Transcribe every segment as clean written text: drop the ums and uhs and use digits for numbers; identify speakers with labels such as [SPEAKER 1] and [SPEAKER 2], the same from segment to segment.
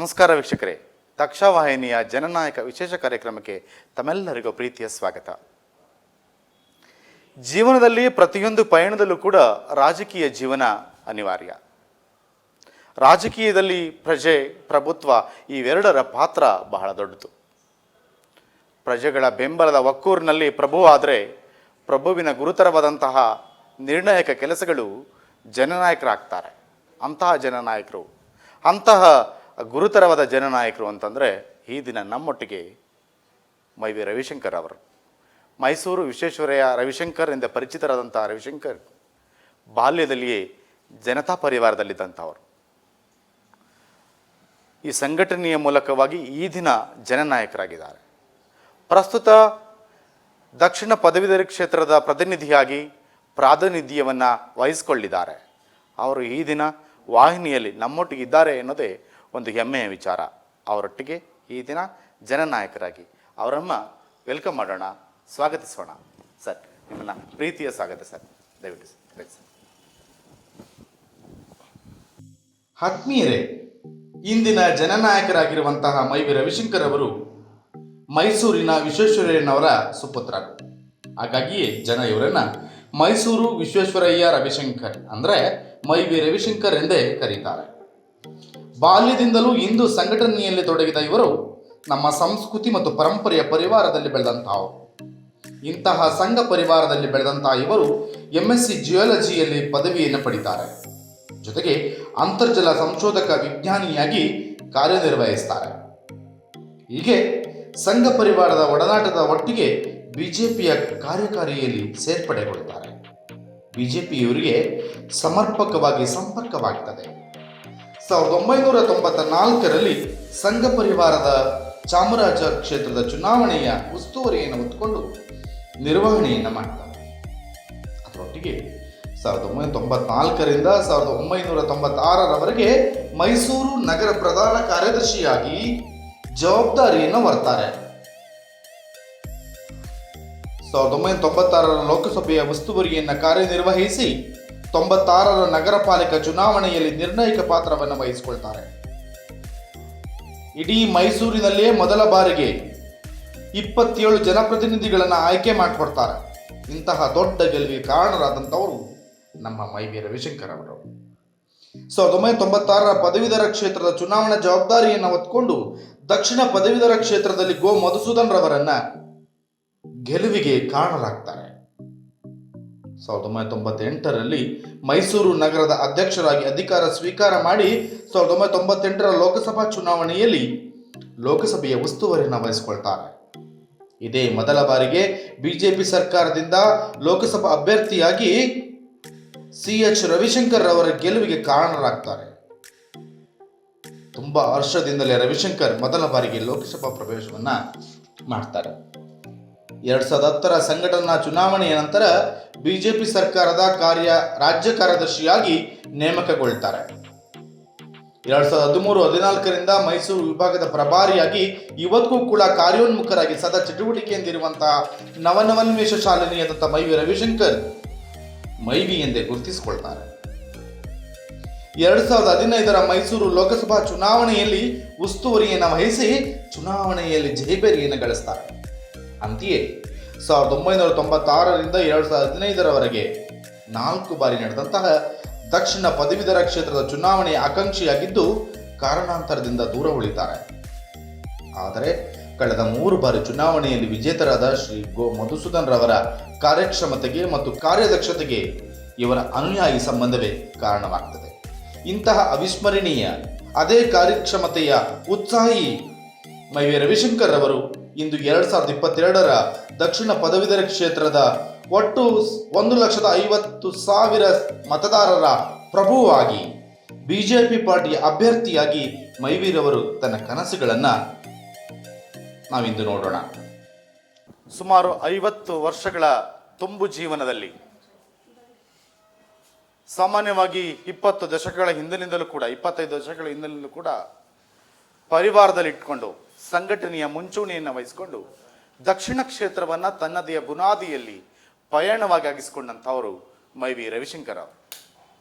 [SPEAKER 1] ನಮಸ್ಕಾರ ವೀಕ್ಷಕರೇ, ದಕ್ಷವಾಹಿನಿಯ ಜನನಾಯಕ ವಿಶೇಷ ಕಾರ್ಯಕ್ರಮಕ್ಕೆ ತಮ್ಮೆಲ್ಲರಿಗೂ ಪ್ರೀತಿಯ ಸ್ವಾಗತ. ಜೀವನದಲ್ಲಿ ಪ್ರತಿಯೊಂದು ಪಯಣದಲ್ಲೂ ಕೂಡ ರಾಜಕೀಯ ಜೀವನ ಅನಿವಾರ್ಯ. ರಾಜಕೀಯದಲ್ಲಿ ಪ್ರಜೆ, ಪ್ರಭುತ್ವ ಇವೆರಡರ ಪಾತ್ರ ಬಹಳ ದೊಡ್ಡದು. ಪ್ರಜೆಗಳ ಬೆಂಬಲದ ಒಕ್ಕೂರಿನಲ್ಲಿ ಪ್ರಭುವಾದರೆ ಪ್ರಭುವಿನ ಗುರುತರವಾದಂತಹ ನಿರ್ಣಾಯಕ ಕೆಲಸಗಳು ಜನನಾಯಕರಾಗ್ತಾರೆ. ಅಂತಹ ಗುರುತರವಾದ ಜನನಾಯಕರು ಅಂತಂದರೆ ಈ ದಿನ ನಮ್ಮೊಟ್ಟಿಗೆ ಮೈವಿ ರವಿಶಂಕರ್ ಅವರು. ಮೈಸೂರು ವಿಶ್ವೇಶ್ವರಯ್ಯ ರವಿಶಂಕರ್ ಎಂದೇ ಪರಿಚಿತರಾದಂಥ ರವಿಶಂಕರ್ ಬಾಲ್ಯದಲ್ಲಿಯೇ ಜನತಾ ಪರಿವಾರದಲ್ಲಿದ್ದಂಥವರು. ಈ ಸಂಘಟನೆಯ ಮೂಲಕವಾಗಿ ಈ ದಿನ ಜನನಾಯಕರಾಗಿದ್ದಾರೆ. ಪ್ರಸ್ತುತ ದಕ್ಷಿಣ ಪದವೀಧರ ಕ್ಷೇತ್ರದ ಪ್ರತಿನಿಧಿಯಾಗಿ ಪ್ರಾತಿನಿಧ್ಯವನ್ನು ವಹಿಸಿಕೊಂಡಿದ್ದಾರೆ. ಅವರು ಈ ದಿನ ವಾಹಿನಿಯಲ್ಲಿ ನಮ್ಮೊಟ್ಟಿಗೆ ಇದ್ದಾರೆ ಎನ್ನುವುದೇ ಒಂದು ಹೆಮ್ಮೆಯ ವಿಚಾರ. ಅವರೊಟ್ಟಿಗೆ ಈ ದಿನ ಜನನಾಯಕರಾಗಿ ಅವರನ್ನು ವೆಲ್ಕಮ್ ಮಾಡೋಣ, ಸ್ವಾಗತಿಸೋಣ. ಸರ್, ನಿಮ್ಮನ್ನು ಪ್ರೀತಿಯ ಸ್ವಾಗತ ಸರ್. ದಯವಿಟ್ಟು ಸರ್. ಆತ್ಮೀಯರೇ, ಇಂದಿನ ಜನನಾಯಕರಾಗಿರುವಂತಹ ಮೈವಿ ರವಿಶಂಕರ್ ಅವರು ಮೈಸೂರಿನ ವಿಶ್ವೇಶ್ವರಯ್ಯನವರ ಸುಪುತ್ರರು. ಹಾಗಾಗಿಯೇ ಜನ ಇವರನ್ನ ಮೈಸೂರು ವಿಶ್ವೇಶ್ವರಯ್ಯ ರವಿಶಂಕರ್ ಅಂದರೆ ಮೈವಿ ರವಿಶಂಕರ್ ಎಂದೇ ಕರೀತಾರೆ. ಬಾಲ್ಯದಿಂದಲೂ ಹಿಂದೂ ಸಂಘಟನೆಯಲ್ಲಿ ತೊಡಗಿದ ಇವರು ನಮ್ಮ ಸಂಸ್ಕೃತಿ ಮತ್ತು ಪರಂಪರೆಯ ಪರಿವಾರದಲ್ಲಿ ಬೆಳೆದಂತಹವರು. ಇಂತಹ ಸಂಘ ಪರಿವಾರದಲ್ಲಿ ಬೆಳೆದಂತಹ ಇವರು MSc ಜಿಯಾಲಜಿಯಲ್ಲಿ ಪದವಿಯನ್ನು ಪಡಿತಾರೆ. ಜೊತೆಗೆ ಅಂತರ್ಜಲ ಸಂಶೋಧಕ ವಿಜ್ಞಾನಿಯಾಗಿ ಕಾರ್ಯನಿರ್ವಹಿಸ್ತಾರೆ. ಹೀಗೆ ಸಂಘ ಪರಿವಾರದ ಒಡನಾಟದ ಒಟ್ಟಿಗೆ ಬಿಜೆಪಿಯ ಕಾರ್ಯಕಾರಿಯಲ್ಲಿ ಸೇರ್ಪಡೆಗೊಳ್ಳುತ್ತಾರೆ. ಬಿಜೆಪಿ ಇವರಿಗೆ ಸಮರ್ಪಕವಾಗಿ ಸಂಪರ್ಕವಾಗುತ್ತದೆ. 1994ರಲ್ಲಿ ಸಂಘ ಪರಿವಾರದ ಚಾಮರಾಜ ಕ್ಷೇತ್ರದ ಚುನಾವಣೆಯ ಉಸ್ತುವಾರಿಯನ್ನು ಹೊತ್ತುಕೊಂಡು ನಿರ್ವಹಣೆಯನ್ನು ಮಾಡ್ತಾರೆ. ಅದರೊಟ್ಟಿಗೆ 1994ರಿಂದ 1996ರವರೆಗೆ ಮೈಸೂರು ನಗರ ಪ್ರಧಾನ ಕಾರ್ಯದರ್ಶಿಯಾಗಿ ಜವಾಬ್ದಾರಿಯನ್ನು ಹೊರ್ತಾರೆ. 1996ರ ಲೋಕಸಭೆಯ ಉಸ್ತುವಾರಿಯನ್ನು ಕಾರ್ಯನಿರ್ವಹಿಸಿ 96ರ ನಗರ ಪಾಲಿಕೆ ಚುನಾವಣೆಯಲ್ಲಿ ನಿರ್ಣಾಯಕ ಪಾತ್ರವನ್ನು ವಹಿಸಿಕೊಳ್ತಾರೆ. ಇಡೀ ಮೈಸೂರಿನಲ್ಲೇ ಮೊದಲ ಬಾರಿಗೆ 27 ಜನಪ್ರತಿನಿಧಿಗಳನ್ನು ಆಯ್ಕೆ ಮಾಡಿಕೊಡ್ತಾರೆ. ಇಂತಹ ದೊಡ್ಡ ಗೆಲುವಿಗೆ ಕಾರಣರಾದಂಥವರು ನಮ್ಮ ಮೈವಿ ರವಿಶಂಕರ್ ಅವರು. 1996ರ ಪದವೀಧರ ಕ್ಷೇತ್ರದ ಚುನಾವಣಾ ಜವಾಬ್ದಾರಿಯನ್ನು ಹೊತ್ಕೊಂಡು ದಕ್ಷಿಣ ಪದವೀಧರ ಕ್ಷೇತ್ರದಲ್ಲಿ ಗೋ ಮಧುಸೂದನ್ ರವರನ್ನ ಗೆಲುವಿಗೆ ಕಾರಣರಾಗ್ತಾರೆ. 1998ರಲ್ಲಿ ಮೈಸೂರು ನಗರದ ಅಧ್ಯಕ್ಷರಾಗಿ ಅಧಿಕಾರ ಸ್ವೀಕಾರ ಮಾಡಿ 1998ರ ಲೋಕಸಭಾ ಚುನಾವಣೆಯಲ್ಲಿ ಲೋಕಸಭೆಯ ಉಸ್ತುವಾರಿಯನ್ನು ವಹಿಸಿಕೊಳ್ತಾರೆ. ಇದೇ ಮೊದಲ ಬಾರಿಗೆ ಬಿಜೆಪಿ ಸರ್ಕಾರದಿಂದ ಲೋಕಸಭಾ ಅಭ್ಯರ್ಥಿಯಾಗಿ CH ರವಿಶಂಕರ್ ಅವರ ಗೆಲುವಿಗೆ ಕಾರಣರಾಗ್ತಾರೆ. ತುಂಬಾ ಹರ್ಷದಿಂದಲೇ ರವಿಶಂಕರ್ ಮೊದಲ ಬಾರಿಗೆ ಲೋಕಸಭಾ ಪ್ರವೇಶವನ್ನ ಮಾಡ್ತಾರೆ. 2010ರ ಸಂಘಟನಾ ಚುನಾವಣೆಯ ನಂತರ ಬಿಜೆಪಿ ಸರ್ಕಾರದ ರಾಜ್ಯ ಕಾರ್ಯದರ್ಶಿಯಾಗಿ ನೇಮಕಗೊಳ್ತಾರೆ. 2013-14ರಿಂದ ಮೈಸೂರು ವಿಭಾಗದ ಪ್ರಭಾರಿಯಾಗಿ ಇವತ್ತಿಗೂ ಕೂಡ ಕಾರ್ಯೋನ್ಮುಖರಾಗಿ ಸದಾ ಚಟುವಟಿಕೆಯಿಂದಿರುವಂತಹ ನವನವನ್ಮೇಷ ಶಾಲಿನಿಯಾದಂಥ ಮೈವಿ ರವಿಶಂಕರ್ ಮೈವಿ ಎಂದೇ ಗುರುತಿಸಿಕೊಳ್ತಾರೆ. 2015ರ ಮೈಸೂರು ಲೋಕಸಭಾ ಚುನಾವಣೆಯಲ್ಲಿ ಉಸ್ತುವಾರಿಯನ್ನು ವಹಿಸಿ ಚುನಾವಣೆಯಲ್ಲಿ ಜಯಭೇರಿಯನ್ನು ಗಳಿಸ್ತಾರೆ. ಅಂತೆಯೇ 1996ರಿಂದ 2015ರವರೆಗೆ 4 ಬಾರಿ ನಡೆದಂತಹ ದಕ್ಷಿಣ ಪದವೀಧರ ಕ್ಷೇತ್ರದ ಚುನಾವಣೆಯ ಆಕಾಂಕ್ಷಿಯಾಗಿದ್ದು ಕಾರಣಾಂತರದಿಂದ ದೂರ ಉಳಿತಾರೆ. ಆದರೆ ಕಳೆದ 3 ಬಾರಿ ಚುನಾವಣೆಯಲ್ಲಿ ವಿಜೇತರಾದ ಶ್ರೀ ಗೋ ಮಧುಸೂದನ್ ರವರ ಕಾರ್ಯಕ್ಷಮತೆಗೆ ಮತ್ತು ಕಾರ್ಯದಕ್ಷತೆಗೆ ಇವರ ಅನುಯಾಯಿ ಸಂಬಂಧವೇ ಕಾರಣವಾಗ್ತದೆ. ಇಂತಹ ಅವಿಸ್ಮರಣೀಯ ಅದೇ ಕಾರ್ಯಕ್ಷಮತೆಯ ಉತ್ಸಾಹಿ ಮೈವಿ ರವಿಶಂಕರ್ ಅವರು ಇಂದು 2022ರ ದಕ್ಷಿಣ ಪದವೀಧರ ಕ್ಷೇತ್ರದ ಒಟ್ಟು 1,50,000 ಮತದಾರರ ಪ್ರಭುವಾಗಿ ಬಿಜೆಪಿ ಪಾರ್ಟಿಯ ಅಭ್ಯರ್ಥಿಯಾಗಿ ಮೈವಿರವರು ತನ್ನ ಕನಸುಗಳನ್ನು ನಾವಿಂದು ನೋಡೋಣ. ಸುಮಾರು 50 ವರ್ಷಗಳ ತುಂಬು ಜೀವನದಲ್ಲಿ ಸಾಮಾನ್ಯವಾಗಿ 20 ದಶಕಗಳ ಹಿಂದಿನಿಂದಲೂ ಕೂಡ 25 ದಶಕಗಳ ಹಿಂದಿನಿಂದಲೂ ಕೂಡ ಪರಿವಾರದಲ್ಲಿ ಇಟ್ಕೊಂಡು ಸಂಘಟನೆಯ ಮುಂಚೂಣಿಯನ್ನು ವಹಿಸಿಕೊಂಡು ದಕ್ಷಿಣ ಕ್ಷೇತ್ರವನ್ನು ತನ್ನದೇ ಬುನಾದಿಯಲ್ಲಿ ಪಯಣವಾಗಿ ಆಗಿಸಿಕೊಂಡಂಥವರು ಮೈವಿ ರವಿಶಂಕರ್ ಅವರು.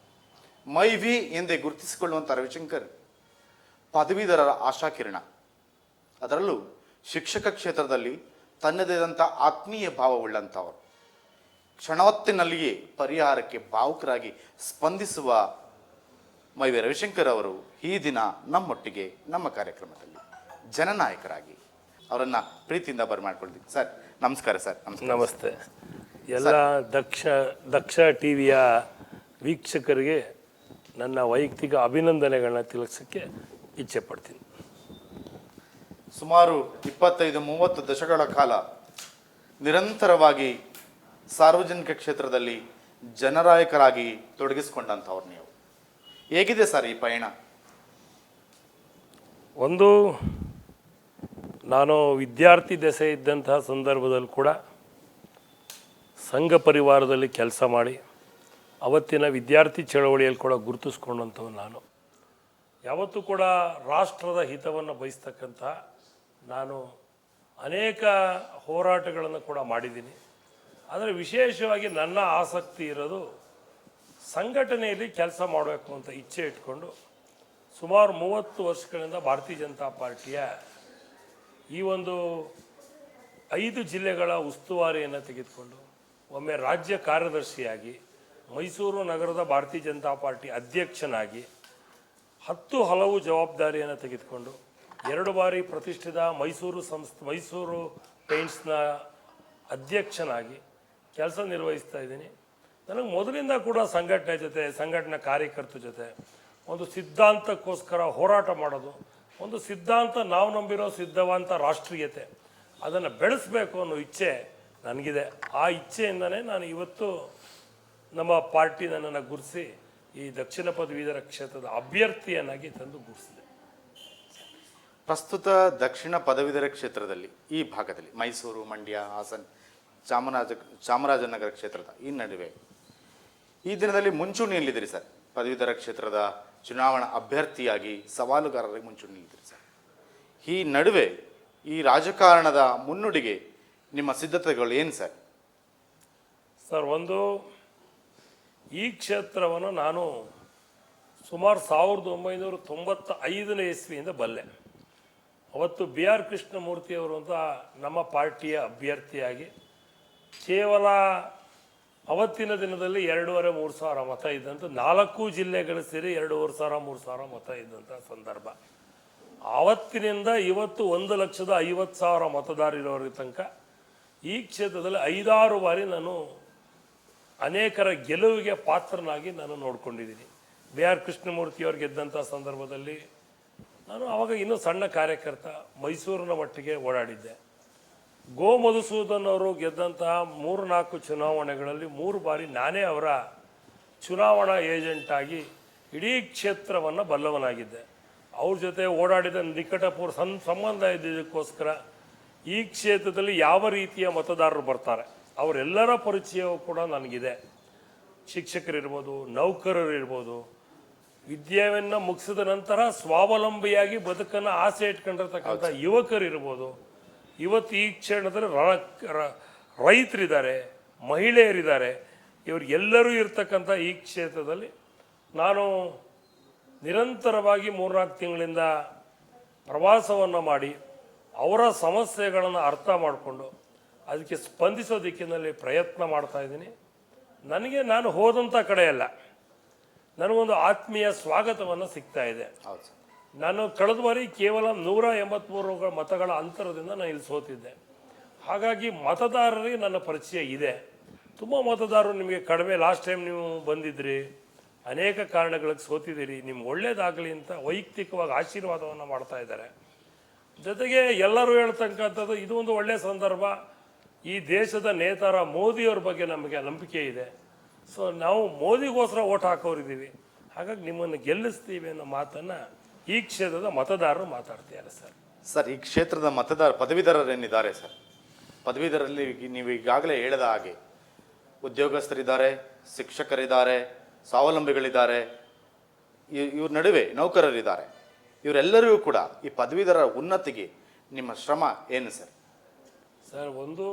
[SPEAKER 1] ಮೈವಿ ಎಂದೇ ಗುರುತಿಸಿಕೊಳ್ಳುವಂಥ ರವಿಶಂಕರ್ ಪದವೀಧರರ ಆಶಾಕಿರಣ. ಅದರಲ್ಲೂ ಶಿಕ್ಷಕ ಕ್ಷೇತ್ರದಲ್ಲಿ ತನ್ನದೇ ಆದಂಥ ಆತ್ಮೀಯ ಭಾವವುಳ್ಳಂಥವರು, ಕ್ಷಣವತ್ತಿನಲ್ಲಿಯೇ ಪರಿಹಾರಕ್ಕೆ ಭಾವುಕರಾಗಿ ಸ್ಪಂದಿಸುವ ಮೈವಿ ರವಿಶಂಕರ್ ಅವರು ಈ ದಿನ ನಮ್ಮೊಟ್ಟಿಗೆ ನಮ್ಮ ಕಾರ್ಯಕ್ರಮದಲ್ಲಿ ಜನನಾಯಕರಾಗಿ ಅವರನ್ನು ಪ್ರೀತಿಯಿಂದ ಬರಮಾಡ್ಕೊಳ್ತೀವಿ. ಸರ್ ನಮಸ್ಕಾರ. ಸರ್
[SPEAKER 2] ನಮಸ್ತೆ. ಎಲ್ಲ ದಕ್ಷ ಟಿವಿಯ ವೀಕ್ಷಕರಿಗೆ ನನ್ನ ವೈಯಕ್ತಿಕ ಅಭಿನಂದನೆಗಳನ್ನ ತಿಳಿಸೋಕ್ಕೆ ಇಚ್ಛೆ ಪಡ್ತೀನಿ.
[SPEAKER 1] ಸುಮಾರು 25-30 ದಶಕಗಳ ಕಾಲ ನಿರಂತರವಾಗಿ ಸಾರ್ವಜನಿಕ ಕ್ಷೇತ್ರದಲ್ಲಿ ಜನನಾಯಕರಾಗಿ ತೊಡಗಿಸಿಕೊಂಡಂಥವ್ರು ನೀವು. ಹೇಗಿದೆ ಸರ್ ಈ ಪಯಣ?
[SPEAKER 2] ಒಂದು, ನಾನು ವಿದ್ಯಾರ್ಥಿ ದಶೆ ಇದ್ದಂತಹ ಸಂದರ್ಭದಲ್ಲಿ ಕೂಡ ಸಂಘ ಪರಿವಾರದಲ್ಲಿ ಕೆಲಸ ಮಾಡಿ ಅವತ್ತಿನ ವಿದ್ಯಾರ್ಥಿ ಚಳವಳಿಯಲ್ಲಿ ಕೂಡ ಗುರುತಿಸ್ಕೊಂಡಂಥವು ನಾನು. ಯಾವತ್ತೂ ಕೂಡ ರಾಷ್ಟ್ರದ ಹಿತವನ್ನು ಬಯಸ್ತಕ್ಕಂಥ ನಾನು ಅನೇಕ ಹೋರಾಟಗಳನ್ನು ಕೂಡ ಮಾಡಿದ್ದೀನಿ. ಆದರೆ ವಿಶೇಷವಾಗಿ ನನ್ನ ಆಸಕ್ತಿ ಇರೋದು ಸಂಘಟನೆಯಲ್ಲಿ ಕೆಲಸ ಮಾಡಬೇಕು ಅಂತ ಇಚ್ಛೆ ಇಟ್ಕೊಂಡು ಸುಮಾರು 30 ವರ್ಷಗಳಿಂದ ಭಾರತೀಯ ಜನತಾ ಪಾರ್ಟಿಯ ಈ ಒಂದು 5 ಜಿಲ್ಲೆಗಳ ಉಸ್ತುವಾರಿಯನ್ನು ತೆಗೆದುಕೊಂಡು ಒಮ್ಮೆ ರಾಜ್ಯ ಕಾರ್ಯದರ್ಶಿಯಾಗಿ ಮೈಸೂರು ನಗರದ ಭಾರತೀಯ ಜನತಾ ಪಾರ್ಟಿ ಅಧ್ಯಕ್ಷನಾಗಿ 10 ಹಲವು ಜವಾಬ್ದಾರಿಯನ್ನು ತೆಗೆದುಕೊಂಡು 2 ಬಾರಿ ಪ್ರತಿಷ್ಠಿತ ಮೈಸೂರು ಪೇಂಟ್ಸ್ನ ಅಧ್ಯಕ್ಷನಾಗಿ ಕೆಲಸ ನಿರ್ವಹಿಸ್ತಾ ಇದ್ದೀನಿ. ನನಗೆ ಮೊದಲಿಂದ ಕೂಡ ಸಂಘಟನೆ ಜೊತೆ, ಸಂಘಟನಾ ಕಾರ್ಯಕರ್ತರ ಜೊತೆ ಒಂದು ಸಿದ್ಧಾಂತಕ್ಕೋಸ್ಕರ ಹೋರಾಟ ಮಾಡೋದು, ಒಂದು ಸಿದ್ಧಾಂತ, ನಾವು ನಂಬಿರೋ ಸಿದ್ಧಾಂತ ರಾಷ್ಟ್ರೀಯತೆ, ಅದನ್ನು ಬೆಳೆಸಬೇಕು ಅನ್ನೋ ಇಚ್ಛೆ ನನಗಿದೆ. ಆ ಇಚ್ಛೆಯಿಂದನೇ ನಾನು ಇವತ್ತು ನಮ್ಮ ಪಾರ್ಟಿ ನನ್ನನ್ನು ಗುರುತಿಸಿ ಈ ದಕ್ಷಿಣ ಪದವೀಧರ ಕ್ಷೇತ್ರದ ಅಭ್ಯರ್ಥಿಯನ್ನಾಗಿ ತಂದು ಗುರುತಿಸಿದೆ.
[SPEAKER 1] ಪ್ರಸ್ತುತ ದಕ್ಷಿಣ ಪದವೀಧರ ಕ್ಷೇತ್ರದಲ್ಲಿ ಈ ಭಾಗದಲ್ಲಿ ಮೈಸೂರು, ಮಂಡ್ಯ, ಹಾಸನ, ಚಾಮರಾಜನಗರ ಕ್ಷೇತ್ರದ ಈ ನಡುವೆ ಈ ದಿನದಲ್ಲಿ ಮುಂಚೂಣಿಯಲ್ಲಿದ್ದೀರಿ ಸರ್. ಪದವೀಧರ ಕ್ಷೇತ್ರದ ಚುನಾವಣಾ ಅಭ್ಯರ್ಥಿಯಾಗಿ ಸವಾಲುಗಾರರಿಗೆ ಮುಂಚೂಣಿಯಲ್ಲಿದ್ದೀರಿ ಸರ್. ಈ ನಡುವೆ ಈ ರಾಜಕಾರಣದ ಮುನ್ನುಡಿಗೆ ನಿಮ್ಮ ಸಿದ್ಧತೆಗಳು ಏನು ಸರ್?
[SPEAKER 2] ಸರ್, ಒಂದು, ಈ ಕ್ಷೇತ್ರವನ್ನು ನಾನು ಸುಮಾರು 1995ನೇ ಇಸ್ವಿಯಿಂದ ಬಲ್ಲೆ. ಅವತ್ತು BR ಕೃಷ್ಣಮೂರ್ತಿಯವರು ಅಂತ ನಮ್ಮ ಪಾರ್ಟಿಯ ಅಭ್ಯರ್ಥಿಯಾಗಿ ಕೇವಲ ಅವತ್ತಿನ ದಿನದಲ್ಲಿ 2,500-3 ಸಾವಿರ ಮತ ಇದ್ದಂಥ 4 ಜಿಲ್ಲೆಗಳು ಸೇರಿ 2,500-3 ಸಾವಿರ ಮತ ಇದ್ದಂಥ ಸಂದರ್ಭ. ಆವತ್ತಿನಿಂದ ಇವತ್ತು 1,50,000 ಮತದಾರರಿರೋರ ತನಕ ಈ ಕ್ಷೇತ್ರದಲ್ಲಿ 5-6 ಬಾರಿ ನಾನು ಅನೇಕರ ಗೆಲುವಿಗೆ ಪಾತ್ರನಾಗಿ ನಾನು ನೋಡ್ಕೊಂಡಿದ್ದೀನಿ. BR ಕೃಷ್ಣಮೂರ್ತಿಯವರು ಗೆದ್ದಂಥ ಸಂದರ್ಭದಲ್ಲಿ ನಾನು ಆವಾಗ ಇನ್ನೂ ಸಣ್ಣ ಕಾರ್ಯಕರ್ತ, ಮೈಸೂರಿನ ಮಟ್ಟಿಗೆ ಓಡಾಡಿದ್ದೆ. ಗೋ ಮಧುಸೂದನ್ ಅವರು ಗೆದ್ದಂತಹ 3-4 ಚುನಾವಣೆಗಳಲ್ಲಿ 3 ಬಾರಿ ನಾನೇ ಅವರ ಚುನಾವಣಾ ಏಜೆಂಟಾಗಿ ಇಡೀ ಕ್ಷೇತ್ರವನ್ನು ಬಲ್ಲವನಾಗಿದ್ದೆ. ಅವ್ರ ಜೊತೆ ಓಡಾಡಿದ ನಿಕಟಪೂರ್ವ ಸಂಬಂಧ ಇದ್ದಿದ್ದಕ್ಕೋಸ್ಕರ ಈ ಕ್ಷೇತ್ರದಲ್ಲಿ ಯಾವ ರೀತಿಯ ಮತದಾರರು ಬರ್ತಾರೆ ಅವರೆಲ್ಲರ ಪರಿಚಯವೂ ಕೂಡ ನನಗಿದೆ. ಶಿಕ್ಷಕರಿರ್ಬೋದು, ನೌಕರರಿರ್ಬೋದು, ವಿದ್ಯೆಯನ್ನು ಮುಗಿಸಿದ ನಂತರ ಸ್ವಾವಲಂಬಿಯಾಗಿ ಬದುಕನ್ನು ಆಸೆ ಇಟ್ಕೊಂಡಿರ್ತಕ್ಕಂಥ ಯುವಕರಿರ್ಬೋದು, ಇವತ್ತು ಈ ಕ್ಷೇತ್ರದಲ್ಲಿ ರೈತರಿದ್ದಾರೆ, ಮಹಿಳೆಯರಿದ್ದಾರೆ, ಇವರೆಲ್ಲರೂ ಇರ್ತಕ್ಕಂಥ ಈ ಕ್ಷೇತ್ರದಲ್ಲಿ ನಾನು ನಿರಂತರವಾಗಿ 3-4 ತಿಂಗಳಿಂದ ಪ್ರವಾಸವನ್ನು ಮಾಡಿ ಅವರ ಸಮಸ್ಯೆಗಳನ್ನು ಅರ್ಥ ಮಾಡಿಕೊಂಡು ಅದಕ್ಕೆ ಸ್ಪಂದಿಸೋ ದಿಕ್ಕಿನಲ್ಲಿ ಪ್ರಯತ್ನ ಮಾಡ್ತಾ ಇದ್ದೀನಿ. ನನಗೆ ನಾನು ಹೋದಂಥ ಕಡೆಯಲ್ಲ, ನನಗೊಂದು ಆತ್ಮೀಯ ಸ್ವಾಗತವನ್ನು ಸಿಗ್ತಾ ಇದೆ. ನಾನು ಕಳೆದ ಬಾರಿ ಕೇವಲ 183 ಮತಗಳ ಅಂತರದಿಂದ ನಾನು ಇಲ್ಲಿ ಸೋತಿದ್ದೆ. ಹಾಗಾಗಿ ಮತದಾರರಿಗೆ ನನ್ನ ಪರಿಚಯ ಇದೆ. ತುಂಬ ಮತದಾರರು ನಿಮಗೆ ಕಡಿಮೆ, ಲಾಸ್ಟ್ ಟೈಮ್ ನೀವು ಬಂದಿದ್ರಿ, ಅನೇಕ ಕಾರಣಗಳಿಗೆ ಸೋತಿದ್ದೀರಿ, ನಿಮ್ಗೆ ಒಳ್ಳೇದಾಗಲಿ ಅಂತ ವೈಯಕ್ತಿಕವಾಗಿ ಆಶೀರ್ವಾದವನ್ನು ಮಾಡ್ತಾ ಇದ್ದಾರೆ. ಜೊತೆಗೆ ಎಲ್ಲರೂ ಹೇಳ್ತಕ್ಕಂಥದ್ದು ಇದು ಒಂದು ಒಳ್ಳೆಯ ಸಂದರ್ಭ, ಈ ದೇಶದ ನೇತಾರ ಮೋದಿಯವ್ರ ಬಗ್ಗೆ ನಮಗೆ ನಂಬಿಕೆ ಇದೆ, ಸೊ ನಾವು ಮೋದಿಗೋಸ್ಕರ ಓಟ್ ಹಾಕೋರಿದ್ದೀವಿ, ಹಾಗಾಗಿ ನಿಮ್ಮನ್ನು ಗೆಲ್ಲಿಸ್ತೀವಿ ಅನ್ನೋ ಮಾತನ್ನು ಈ ಕ್ಷೇತ್ರದ ಮತದಾರರು ಮಾತಾಡ್ತಿದ್ದಾರೆ ಸರ್.
[SPEAKER 1] ಸರ್, ಈ ಕ್ಷೇತ್ರದ ಪದವೀಧರರೇನಿದ್ದಾರೆ ಸರ್, ಪದವೀಧರಲ್ಲಿ ನೀವು ಈಗಾಗಲೇ ಹೇಳಿದ ಹಾಗೆ ಉದ್ಯೋಗಸ್ಥರಿದ್ದಾರೆ, ಶಿಕ್ಷಕರಿದ್ದಾರೆ, ಸ್ವಾವಲಂಬಿಗಳಿದ್ದಾರೆ, ಇವ್ರ ನಡುವೆ ನೌಕರರಿದ್ದಾರೆ. ಇವರೆಲ್ಲರಿಗೂ ಕೂಡ ಈ ಪದವೀಧರ ಉನ್ನತಿಗೆ ನಿಮ್ಮ ಶ್ರಮ ಏನು ಸರ್?
[SPEAKER 2] ಸರ್, ಒಂದು,